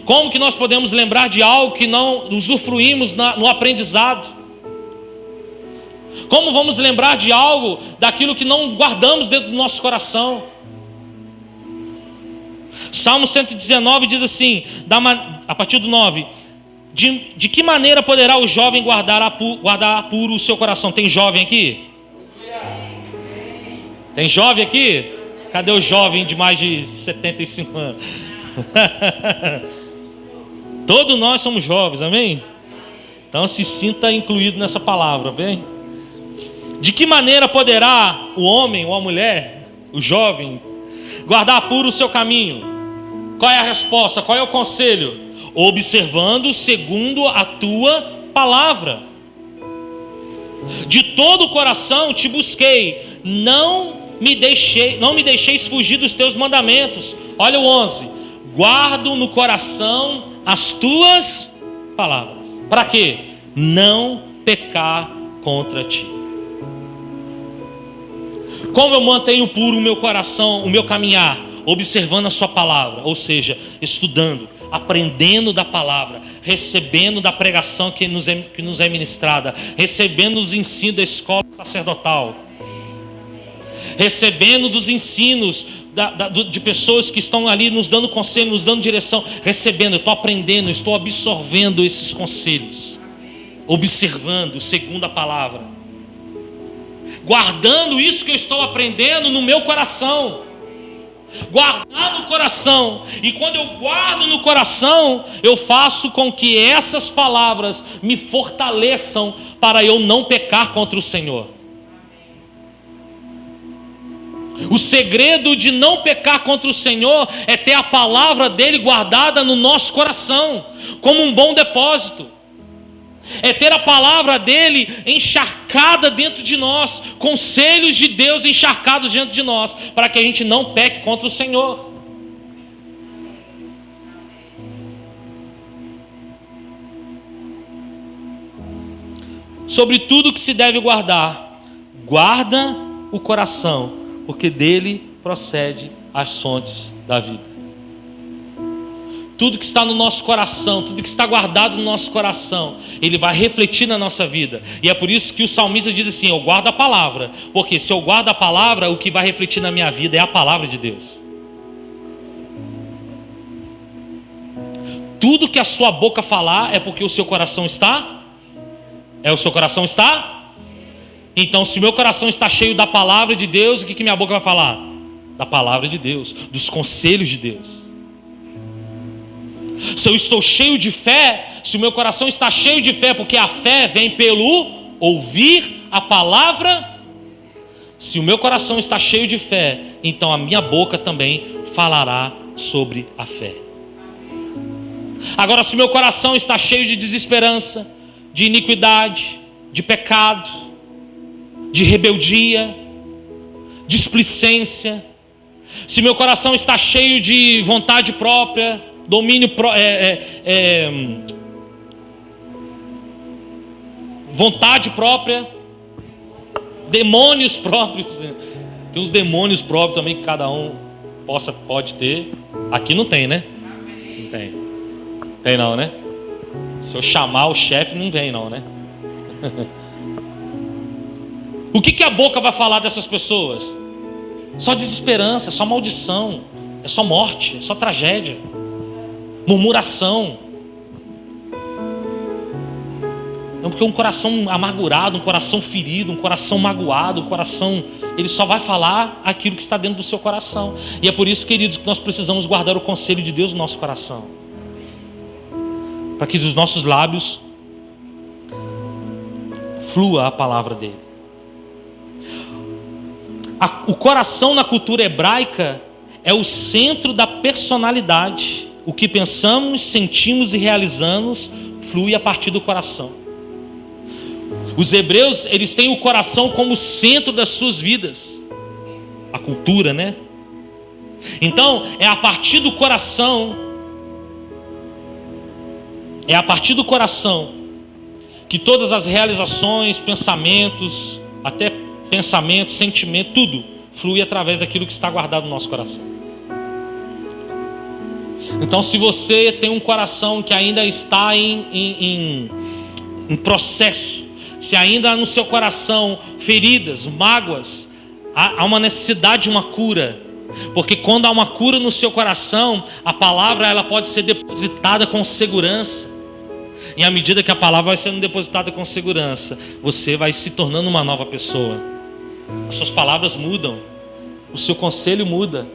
Como que nós podemos lembrar de algo que não usufruímos no aprendizado? Como vamos lembrar de algo, daquilo que não guardamos dentro do nosso coração? Salmo 119 diz assim, a partir do 9: de que maneira poderá o jovem guardar puro o seu coração? Tem jovem aqui? Tem jovem aqui? Cadê o jovem de mais de 75 anos? Todos nós somos jovens, amém? Então se sinta incluído nessa palavra, bem? De que maneira poderá o homem ou a mulher, o jovem, guardar puro o seu caminho? Qual é a resposta? Qual é o conselho? Observando segundo a tua palavra. De todo o coração te busquei, não me deixeis fugir dos teus mandamentos. Olha o 11: guardo no coração as tuas palavras. Para quê? Não pecar contra ti. Como eu mantenho puro o meu coração, o meu caminhar? Observando a sua palavra, ou seja, estudando, aprendendo da palavra, recebendo da pregação que nos é ministrada, recebendo os ensinos da escola sacerdotal, recebendo dos ensinos de pessoas que estão ali nos dando conselho, nos dando direção, recebendo, eu estou aprendendo, eu estou absorvendo esses conselhos, observando segundo a palavra. guardando isso que eu estou aprendendo no meu coração. Guardar no coração. E quando eu guardo no coração, eu faço com que essas palavras me fortaleçam para eu não pecar contra o Senhor. O segredo de não pecar contra o Senhor é ter a palavra dele guardada no nosso coração, como um bom depósito. É ter a palavra dele encharcada dentro de nós, conselhos de Deus encharcados dentro de nós, para que a gente não peque contra o Senhor. Sobre tudo que se deve guardar, guarda o coração, porque dele procede as fontes da vida. Tudo que está no nosso coração, tudo que está guardado no nosso coração, ele vai refletir na nossa vida. E é por isso que o salmista diz assim: eu guardo a palavra, porque se eu guardo a palavra, o que vai refletir na minha vida é a palavra de Deus. Tudo que a sua boca falar é porque o seu coração está? O seu coração está? Então, se o meu coração está cheio da palavra de Deus, o que minha boca vai falar? Da palavra de Deus, dos conselhos de Deus. Se eu estou cheio de fé, se o meu coração está cheio de fé, porque a fé vem pelo ouvir a palavra. Se o meu coração está cheio de fé, então a minha boca também falará sobre a fé. Agora, se o meu coração está cheio de desesperança, de iniquidade, de pecado, de rebeldia, displicência, se meu coração está cheio de vontade própria, domínio vontade própria, demônios próprios. Tem uns demônios próprios também que cada um pode ter. Aqui não tem, né? Não tem. Tem não, né? Se eu chamar o chefe, não vem não, né? O que a boca vai falar dessas pessoas? Só desesperança, só maldição, é só morte, é só tragédia, murmuração. Não, porque um coração amargurado, um coração ferido, um coração magoado, um coração, ele só vai falar aquilo que está dentro do seu coração. E é por isso, queridos, que nós precisamos guardar o conselho de Deus no nosso coração, para que dos nossos lábios flua a palavra dele. O coração na cultura hebraica é o centro da personalidade. O que pensamos, sentimos e realizamos flui a partir do coração. Os hebreus, eles têm o coração como centro das suas vidas. A cultura, né? Então, é a partir do coração, que todas as realizações, pensamentos, até pensamento, sentimento, tudo flui através daquilo que está guardado no nosso coração. Então, se você tem um coração que ainda está em processo, se ainda no seu coração feridas, mágoas, há uma necessidade de uma cura. Porque quando há uma cura no seu coração, a palavra ela pode ser depositada com segurança. E à medida que a palavra vai sendo depositada com segurança, você vai se tornando uma nova pessoa. As suas palavras mudam, o seu conselho muda,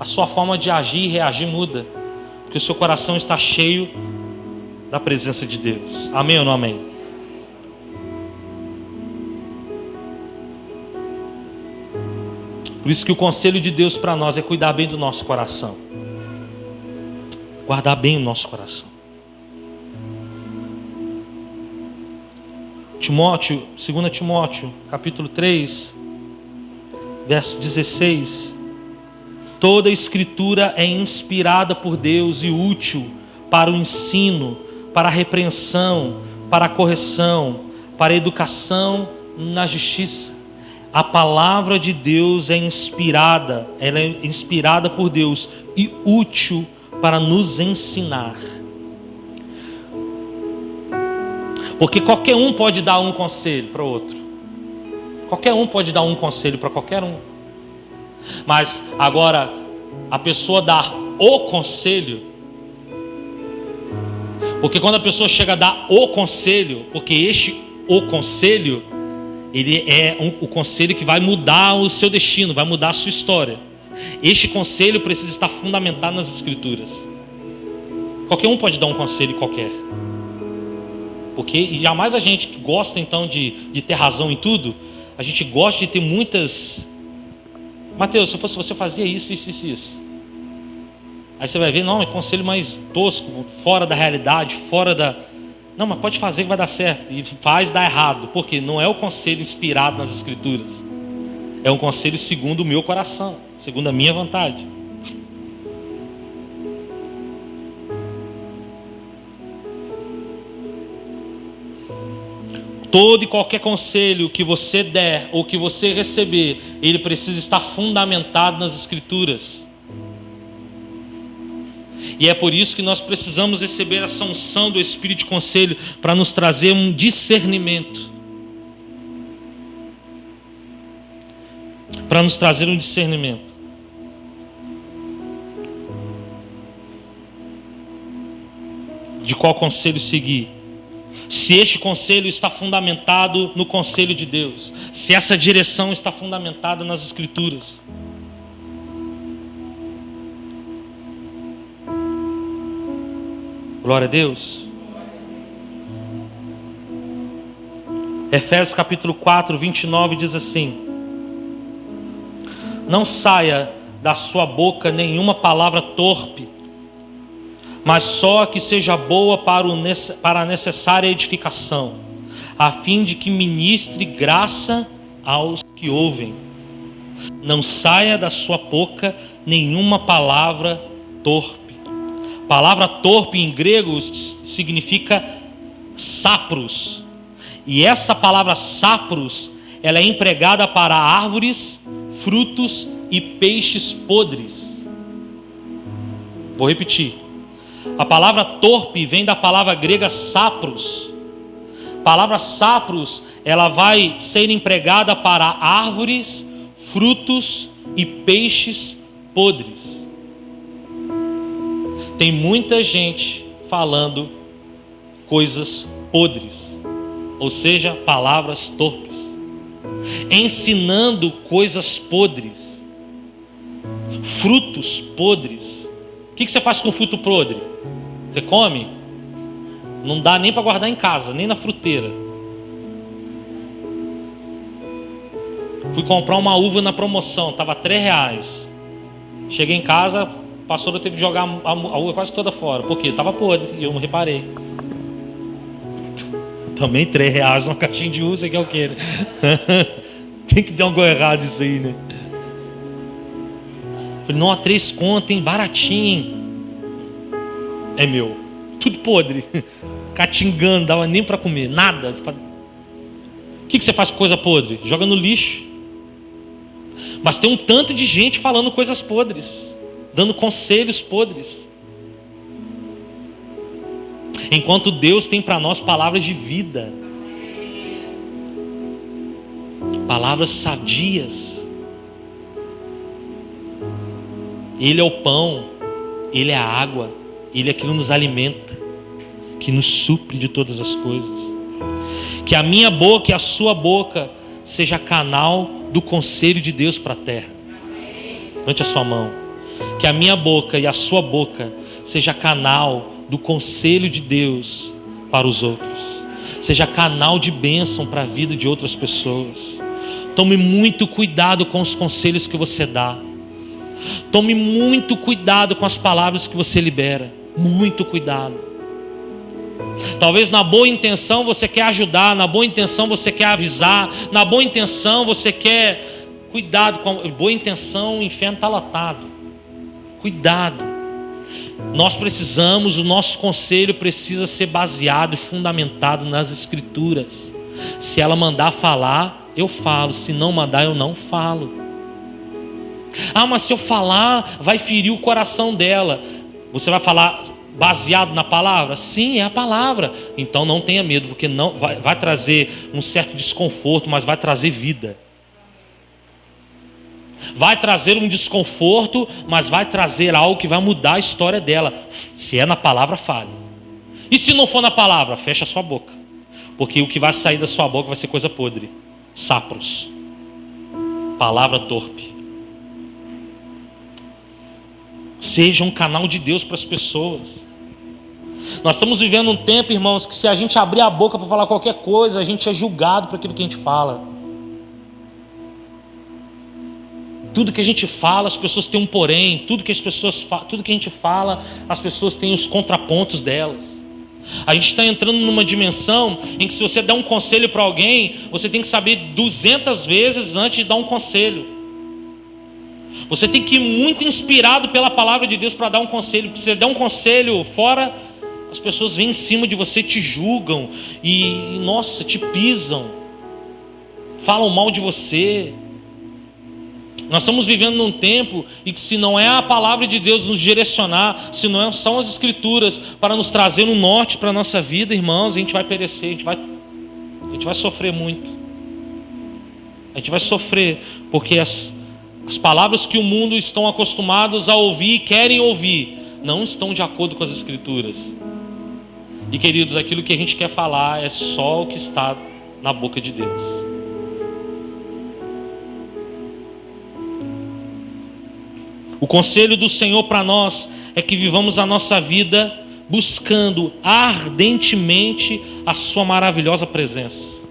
a sua forma de agir e reagir muda, porque o seu coração está cheio da presença de Deus. Amém ou não amém? Por isso que o conselho de Deus para nós é cuidar bem do nosso coração, guardar bem o nosso coração. Timóteo, 2 Timóteo, capítulo 3, verso 16. Toda a escritura é inspirada por Deus e útil para o ensino, para a repreensão, para a correção, para a educação na justiça. A palavra de Deus é inspirada, ela é inspirada por Deus e útil para nos ensinar. Porque qualquer um pode dar um conselho para o outro. Qualquer um pode dar um conselho para qualquer um. Mas agora, a pessoa dar o conselho, porque quando a pessoa chega a dar o conselho, porque o conselho, Ele é o conselho que vai mudar o seu destino, vai mudar a sua história. Este conselho precisa estar fundamentado nas Escrituras. Qualquer um pode dar um conselho qualquer. Porque jamais a gente que gosta então de ter razão em tudo, a gente gosta de ter muitas... Mateus, se fosse você fazia isso, isso, isso, isso. Aí você vai ver, não, é conselho mais tosco, fora da realidade, fora da... Não, mas pode fazer que vai dar certo. E faz dar errado. Porque não é o conselho inspirado nas Escrituras. É um conselho segundo o meu coração, segundo a minha vontade. Todo e qualquer conselho que você der ou que você receber, ele precisa estar fundamentado nas Escrituras. E é por isso que nós precisamos receber essa unção do Espírito de conselho para nos trazer um discernimento. Para nos trazer um discernimento. De qual conselho seguir. Se este conselho está fundamentado no conselho de Deus. Se essa direção está fundamentada nas Escrituras. Glória a Deus. Efésios capítulo 4, 29 diz assim: não saia da sua boca nenhuma palavra torpe, mas só a que seja boa para a necessária edificação, a fim de que ministre graça aos que ouvem. Não saia da sua boca nenhuma palavra torpe. Palavra torpe em grego significa sapros. E essa palavra sapros, ela é empregada para árvores, frutos e peixes podres. Vou repetir. A palavra torpe vem da palavra grega sapros. A palavra sapros, ela vai ser empregada para árvores, frutos e peixes podres. Tem muita gente falando coisas podres, ou seja, palavras torpes, ensinando coisas podres, frutos podres. O que você faz com fruto podre? Você come? Não dá nem para guardar em casa, nem na fruteira. Fui comprar uma uva na promoção, estava R$3. Cheguei em casa, a pastora teve que jogar a uva quase toda fora. Por quê? Estava podre e eu não reparei. Também R$3 numa caixinha de uva, você quer o quê? Tem que ter algo errado isso aí, né? Falei, não, 3 conto, hein? Baratinho. É meu. Tudo podre. Catingando, não dava nem para comer. Nada. O que você faz com coisa podre? Joga no lixo. Mas tem um tanto de gente falando coisas podres, dando conselhos podres, enquanto Deus tem para nós palavras de vida, palavras sadias. Ele é o pão, Ele é a água, Ele é que nos alimenta, que nos supre de todas as coisas. Que a minha boca e a sua boca seja canal do conselho de Deus para a terra. Levante a sua mão. Que a minha boca e a sua boca seja canal do conselho de Deus para os outros. Seja canal de bênção para a vida de outras pessoas. Tome muito cuidado com os conselhos que você dá. Tome muito cuidado com as palavras que você libera. Muito cuidado. Talvez na boa intenção você quer ajudar, na boa intenção você quer avisar, na boa intenção você quer... Cuidado com a boa intenção, o inferno está lotado. Cuidado. Nós precisamos, o nosso conselho precisa ser baseado e fundamentado nas Escrituras. Se ela mandar falar, eu falo. Se não mandar, eu não falo. Ah, mas se eu falar, vai ferir o coração dela. Você vai falar baseado na palavra? Sim, é a palavra. Então não tenha medo, porque não vai trazer um certo desconforto, mas vai trazer vida. Vai trazer um desconforto, mas vai trazer algo que vai mudar a história dela. Se é na palavra, fale. E se não for na palavra, fecha a sua boca. Porque o que vai sair da sua boca vai ser coisa podre. Sapros. Palavra torpe. Seja um canal de Deus para as pessoas. Nós estamos vivendo um tempo, irmãos, que se a gente abrir a boca para falar qualquer coisa, a gente é julgado por aquilo que a gente fala. Tudo que a gente fala, as pessoas têm um porém. Tudo que a gente fala, as pessoas têm os contrapontos delas. A gente está entrando numa dimensão em que se você der um conselho para alguém, você tem que saber 200 vezes antes de dar um conselho. Você tem que ir muito inspirado pela palavra de Deus para dar um conselho. Porque se você der um conselho fora, as pessoas vêm em cima de você, te julgam e nossa, te pisam, falam mal de você. Nós estamos vivendo num tempo em que, se não é a palavra de Deus nos direcionar, se não são as Escrituras para nos trazer um norte para a nossa vida, irmãos, a gente vai perecer, a gente vai sofrer muito. A gente vai sofrer, porque as palavras que o mundo estão acostumados a ouvir e querem ouvir, não estão de acordo com as Escrituras. E, queridos, aquilo que a gente quer falar é só o que está na boca de Deus. O conselho do Senhor para nós é que vivamos a nossa vida buscando ardentemente a sua maravilhosa presença.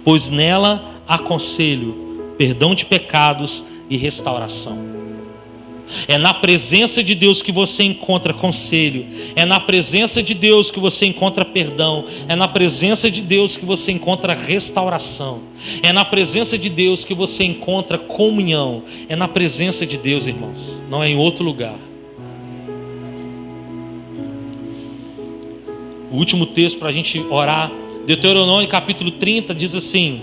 Pois nela há conselho, perdão de pecados e restauração. É na presença de Deus que você encontra conselho. É na presença de Deus que você encontra perdão. É na presença de Deus que você encontra restauração. É na presença de Deus que você encontra comunhão. É na presença de Deus, irmãos. Não é em outro lugar. O último texto para a gente orar. Deuteronômio capítulo 30 diz assim.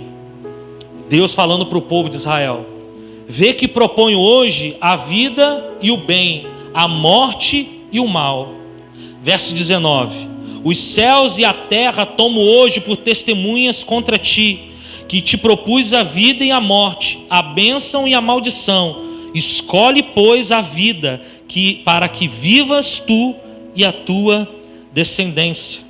Deus falando para o povo de Israel. Vê que proponho hoje a vida e o bem, a morte e o mal. Verso 19. Os céus e a terra tomo hoje por testemunhas contra ti, que te propus a vida e a morte, a bênção e a maldição. Escolhe, pois, a vida, para que vivas tu e a tua descendência.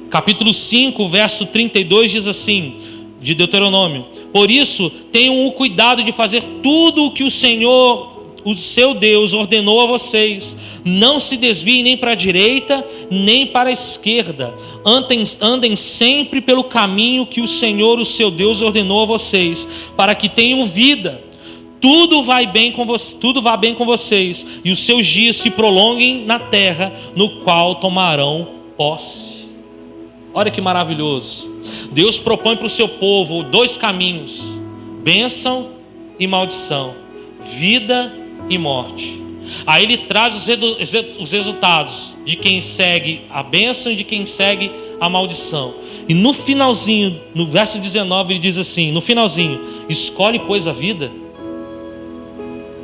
Capítulo 5, verso 32 diz assim, de Deuteronômio. Por isso, tenham o cuidado de fazer tudo o que o Senhor, o seu Deus, ordenou a vocês. Não se desviem nem para a direita, nem para a esquerda. Andem sempre pelo caminho que o Senhor, o seu Deus, ordenou a vocês, para que tenham vida. Tudo vá bem com vocês, e os seus dias se prolonguem na terra, no qual tomarão posse. Olha que maravilhoso. Deus propõe para o seu povo 2 caminhos: bênção e maldição, vida e morte. Aí ele traz os resultados de quem segue a bênção e de quem segue a maldição. E no finalzinho, no verso 19, ele diz assim, no finalzinho: escolhe, pois, a vida.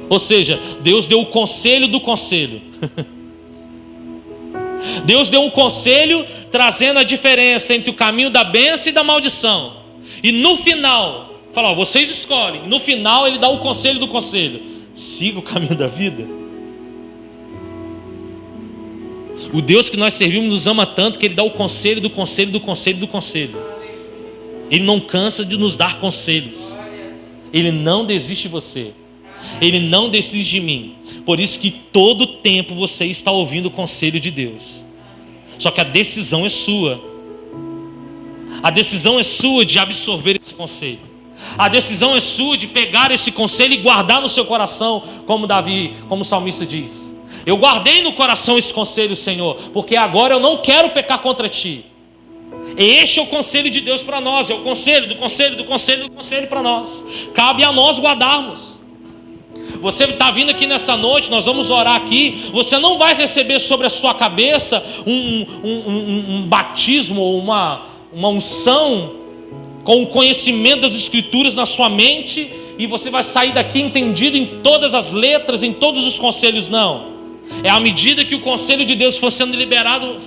Ou seja, Deus deu o conselho do conselho. Deus deu um conselho trazendo a diferença entre o caminho da bênção e da maldição. E no final, fala, vocês escolhem. No final ele dá o conselho do conselho. Siga o caminho da vida. O Deus que nós servimos nos ama tanto que ele dá o conselho do conselho do conselho do conselho. Ele não cansa de nos dar conselhos. Ele não desiste de você. Ele não desiste de mim. Por isso que todo tempo você está ouvindo o conselho de Deus. Só que a decisão é sua. A decisão é sua de absorver esse conselho. A decisão é sua de pegar esse conselho e guardar no seu coração, como Davi, como o salmista diz. Eu guardei no coração esse conselho, Senhor, porque agora eu não quero pecar contra ti. Este é o conselho de Deus para nós. É o conselho do conselho do conselho do conselho para nós. Cabe a nós guardarmos. Você está vindo aqui nessa noite, nós vamos orar aqui. Você não vai receber sobre a sua cabeça um batismo ou uma unção com o conhecimento das Escrituras na sua mente, e você vai sair daqui entendido em todas as letras, em todos os conselhos. Não. É à medida que o conselho de Deus for sendo liberado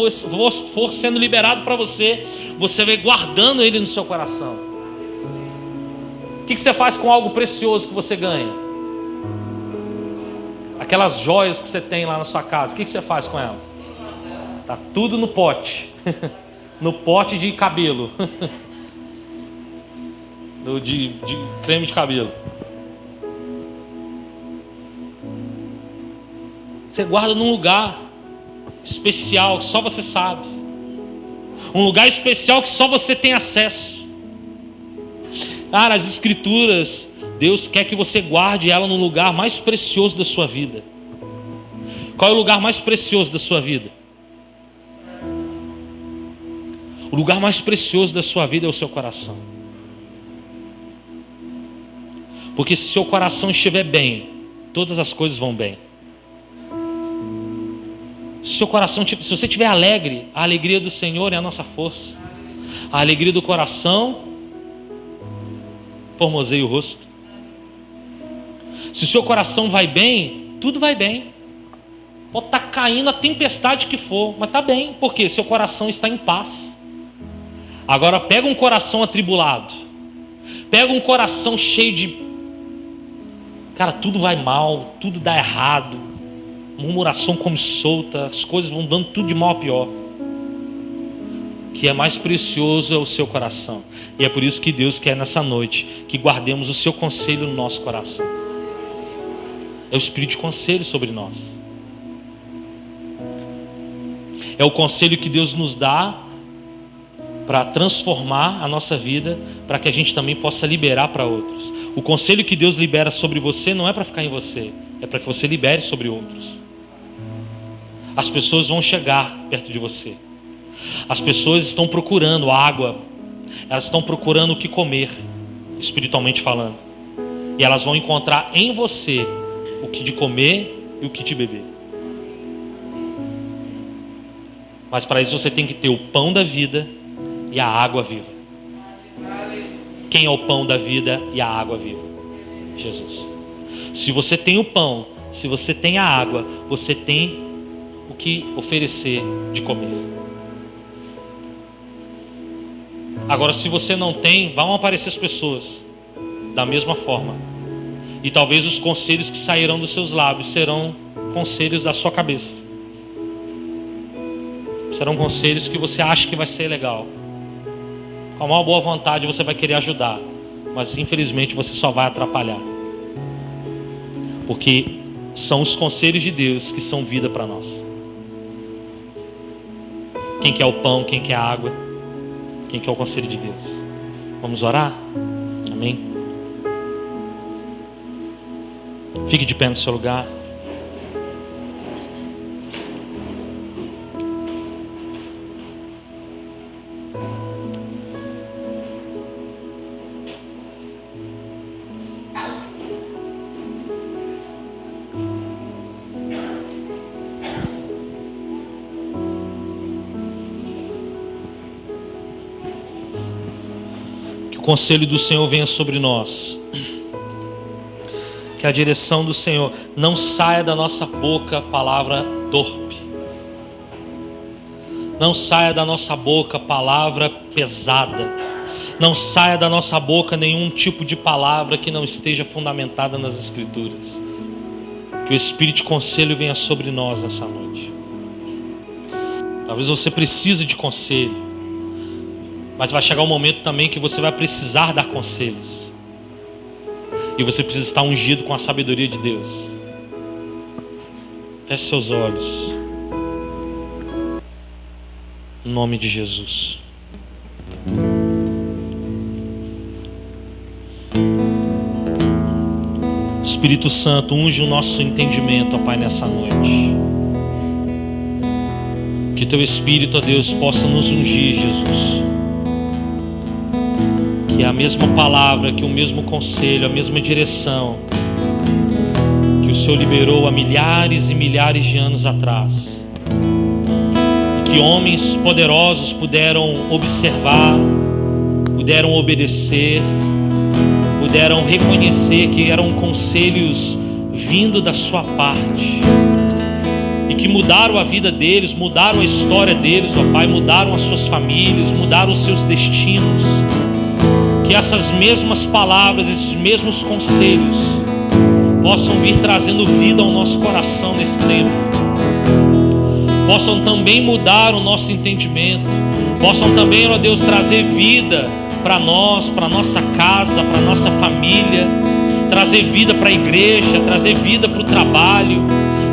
para você, você vai guardando ele no seu coração. O que você faz com algo precioso que você ganha? Aquelas joias que você tem lá na sua casa, o que você faz com elas? Está tudo no pote. No pote de cabelo. de creme de cabelo. Você guarda num lugar especial que só você sabe. Um lugar especial que só você tem acesso. Cara, as escrituras, Deus quer que você guarde ela no lugar mais precioso da sua vida. Qual é o lugar mais precioso da sua vida? O lugar mais precioso da sua vida é o seu coração. Porque se seu coração estiver bem, todas as coisas vão bem. Se seu coração, se você estiver alegre, a alegria do Senhor é a nossa força. A alegria do coração formoseia o rosto. Se o seu coração vai bem, tudo vai bem. Pode estar caindo a tempestade que for, mas está bem, porque seu coração está em paz. Agora pega um coração atribulado, pega um coração cheio de, cara, tudo vai mal, tudo dá errado, murmuração come solta, as coisas vão dando tudo de mal a pior. O que é mais precioso é o seu coração. E é por isso que Deus quer nessa noite que guardemos o seu conselho no nosso coração. É o espírito de conselho sobre nós. É o conselho que Deus nos dá para transformar a nossa vida, para que a gente também possa liberar para outros. O conselho que Deus libera sobre você não é para ficar em você, é para que você libere sobre outros. As pessoas vão chegar perto de você. As pessoas estão procurando água, elas estão procurando o que comer, espiritualmente falando. E elas vão encontrar em você o que de comer e o que de beber. Mas para isso você tem que ter o pão da vida e a água viva. Quem é o pão da vida e a água viva? Jesus. Se você tem o pão, se você tem a água, você tem o que oferecer de comer. Agora, se você não tem, vão aparecer as pessoas da mesma forma. E talvez os conselhos que sairão dos seus lábios serão conselhos da sua cabeça. Serão conselhos que você acha que vai ser legal. Com uma boa vontade você vai querer ajudar, mas infelizmente você só vai atrapalhar. Porque são os conselhos de Deus que são vida para nós. Quem quer o pão, quem quer a água, quem quer o conselho de Deus. Vamos orar? Amém? Fique de pé no seu lugar. Que o conselho do Senhor venha sobre nós. Que a direção do Senhor não saia da nossa boca palavra torpe. Não saia da nossa boca palavra pesada. Não saia da nossa boca nenhum tipo de palavra que não esteja fundamentada nas Escrituras. Que o Espírito de conselho venha sobre nós nessa noite. Talvez você precise de conselho, mas vai chegar um momento também que você vai precisar dar conselhos. E você precisa estar ungido com a sabedoria de Deus. Feche seus olhos. Em nome de Jesus. Espírito Santo, unge o nosso entendimento, ó Pai, nessa noite. Que Teu Espírito, ó Deus, possa nos ungir, Jesus. Que a mesma palavra, que o mesmo conselho, a mesma direção que o Senhor liberou há milhares e milhares de anos atrás, e que homens poderosos puderam observar, puderam obedecer, puderam reconhecer que eram conselhos vindo da sua parte, e que mudaram a vida deles, mudaram a história deles, ó Pai, mudaram as suas famílias, mudaram os seus destinos. Que essas mesmas palavras, esses mesmos conselhos possam vir trazendo vida ao nosso coração nesse tempo. Possam também mudar o nosso entendimento. Possam também, ó Deus, trazer vida para nós, para nossa casa, para nossa família, trazer vida para a igreja, trazer vida para o trabalho,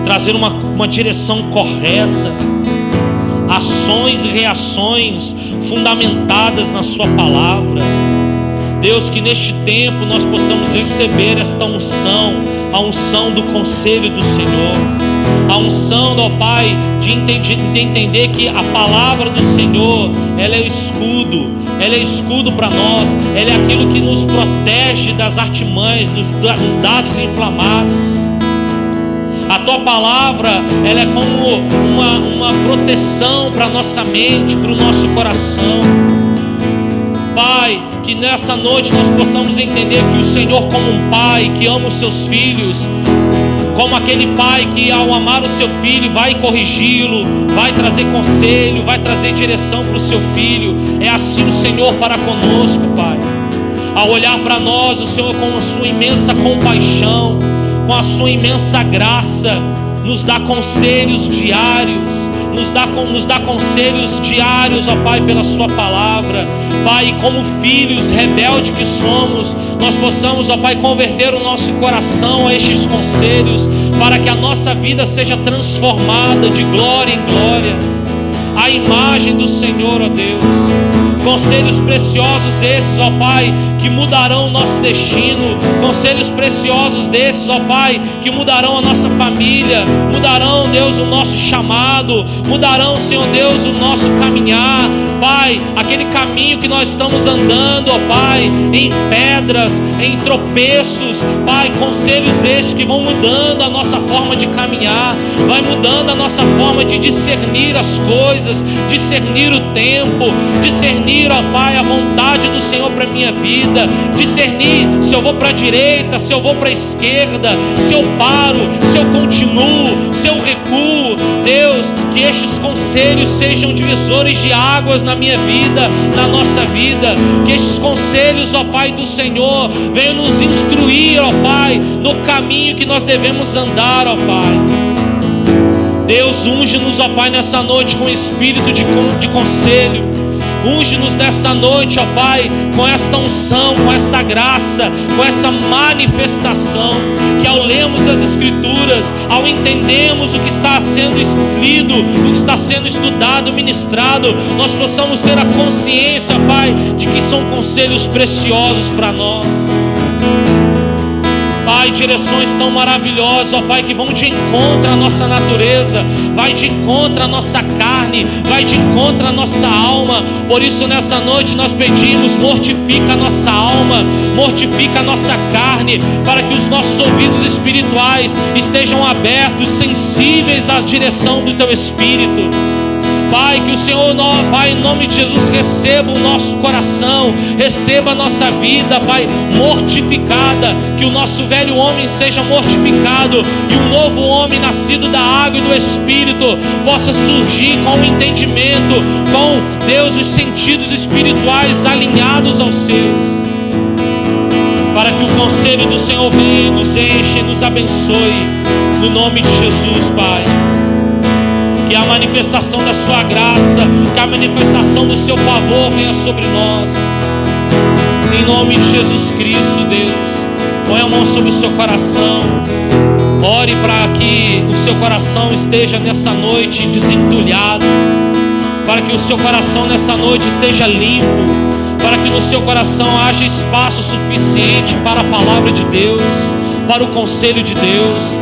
trazer uma direção correta, ações e reações fundamentadas na sua palavra. Deus, que neste tempo nós possamos receber esta unção, a unção do conselho do Senhor, a unção, ó Pai, de entender que a palavra do Senhor, ela é o escudo, ela é escudo para nós, ela é aquilo que nos protege das artimanhas, dos dados inflamados. A Tua palavra, ela é como uma proteção para a nossa mente, para o nosso coração. Pai, que nessa noite nós possamos entender que o Senhor, como um pai que ama os seus filhos, como aquele pai que ao amar o seu filho vai corrigi-lo, vai trazer conselho, vai trazer direção para o seu filho, é assim o Senhor para conosco, Pai. Ao olhar para nós, o Senhor, com a sua imensa compaixão, com a sua imensa graça, nos dá conselhos diários, nos dá conselhos diários, ó Pai, pela sua palavra. Pai, como filhos rebeldes que somos, nós possamos, ó Pai, converter o nosso coração a estes conselhos, para que a nossa vida seja transformada de glória em glória, à imagem do Senhor, ó Deus. Conselhos preciosos esses, ó Pai, que mudarão o nosso destino. Conselhos preciosos desses, ó Pai, que mudarão a nossa família, mudarão, Deus, o nosso chamado, mudarão, Senhor Deus, o nosso caminhar. Pai, aquele caminho que nós estamos andando, ó Pai, em pedras, em tropeços, Pai, conselhos estes que vão mudando a nossa forma de caminhar, vai mudando a nossa forma de discernir as coisas, discernir o tempo, discernir, ó Pai, a vontade do Senhor para a minha vida, discernir se eu vou para a direita, se eu vou para a esquerda, se eu paro, se eu continuo, se eu recuo. Deus, que estes conselhos sejam divisores de águas na minha vida, na nossa vida. Que estes conselhos, ó Pai do Senhor, venham nos instruir, ó Pai, no caminho que nós devemos andar, ó Pai. Deus, unge-nos, ó Pai, nessa noite com espírito de conselho. Unge-nos nessa noite, ó Pai, com esta unção, com esta graça, com essa manifestação, que ao lermos as Escrituras, ao entendermos o que está sendo lido, o que está sendo estudado, ministrado, nós possamos ter a consciência, Pai, de que são conselhos preciosos para nós. Pai, direções tão maravilhosas, ó Pai, que vão de encontro à nossa natureza, vai de encontro à nossa carne, vai de encontro à nossa alma. Por isso nessa noite nós pedimos, mortifica a nossa alma, mortifica a nossa carne, para que os nossos ouvidos espirituais estejam abertos, sensíveis à direção do Teu Espírito. Pai, que o Senhor, Pai, em nome de Jesus, receba o nosso coração, receba a nossa vida, Pai, mortificada, que o nosso velho homem seja mortificado e um novo homem nascido da água e do Espírito possa surgir com o entendimento, com Deus, os sentidos espirituais alinhados aos seus, para que o conselho do Senhor venha, nos enche e nos abençoe, no nome de Jesus, Pai. Que a manifestação da Sua graça, que a manifestação do Seu favor venha sobre nós. Em nome de Jesus Cristo, Deus, põe a mão sobre o seu coração. Ore para que o seu coração esteja nessa noite desentulhado, para que o seu coração nessa noite esteja limpo, para que no seu coração haja espaço suficiente para a palavra de Deus, para o conselho de Deus.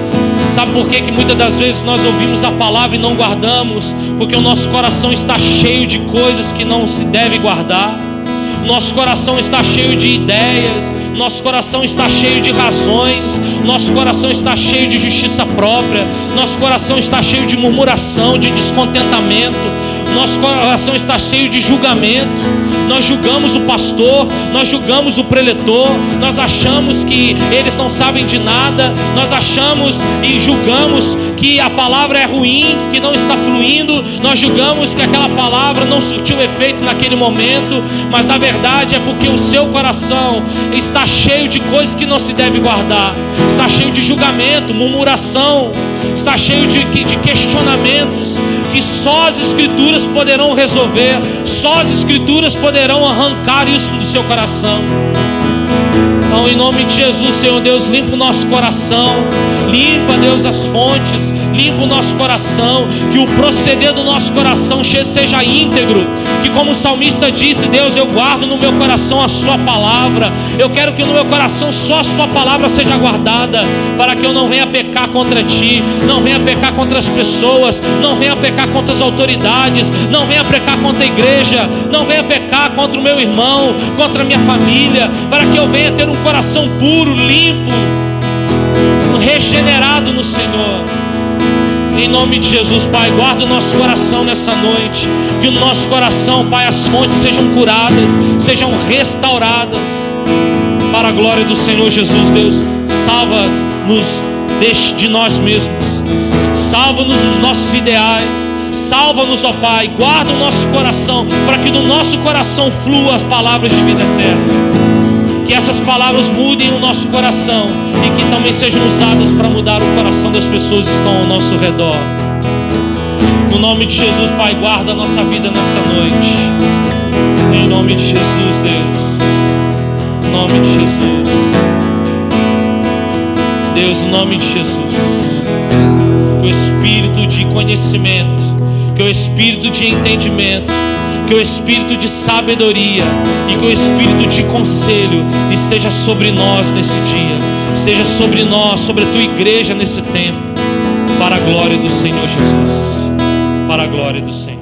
Sabe por que muitas das vezes nós ouvimos a palavra e não guardamos? Porque o nosso coração está cheio de coisas que não se deve guardar. Nosso coração está cheio de ideias, nosso coração está cheio de razões, nosso coração está cheio de justiça própria, nosso coração está cheio de murmuração, de descontentamento, nosso coração está cheio de julgamento. Nós julgamos o pastor, nós julgamos o preletor, nós achamos que eles não sabem de nada, nós achamos e julgamos que a palavra é ruim, que não está fluindo, nós julgamos que aquela palavra não surtiu efeito naquele momento, mas na verdade é porque o seu coração está cheio de coisas que não se deve guardar, está cheio de julgamento, murmuração, está cheio de questionamentos que só as Escrituras poderão resolver, só as Escrituras poderão arrancar isso do seu coração. Então, em nome de Jesus, Senhor Deus, limpa o nosso coração, limpa, Deus, as fontes, limpa o nosso coração, que o proceder do nosso coração seja íntegro, que como o salmista disse, Deus, eu guardo no meu coração a sua palavra. Eu quero que no meu coração só a sua palavra seja guardada, para que eu não venha pecar contra ti, não venha pecar contra as pessoas, não venha pecar contra as autoridades, não venha pecar contra a igreja, não venha pecar contra o meu irmão, contra a minha família, para que eu venha ter um coração puro, limpo, regenerado no Senhor. Em nome de Jesus, Pai, guarda o nosso coração nessa noite, que o nosso coração, Pai, as fontes sejam curadas, sejam restauradas, para a glória do Senhor Jesus. Deus, salva-nos de nós mesmos, salva-nos dos nossos ideais, salva-nos, ó Pai, guarda o nosso coração, para que do nosso coração flua as palavras de vida eterna. Que essas palavras mudem o nosso coração e que também sejam usadas para mudar o coração das pessoas que estão ao nosso redor. No nome de Jesus, Pai, guarda a nossa vida nessa noite. Em nome de Jesus, Deus. Em nome de Jesus. Deus, em nome de Jesus. Que o espírito de conhecimento, que o espírito de entendimento, que o espírito de sabedoria e que o espírito de conselho esteja sobre nós nesse dia, esteja sobre nós, sobre a tua igreja nesse tempo, para a glória do Senhor Jesus, para a glória do Senhor.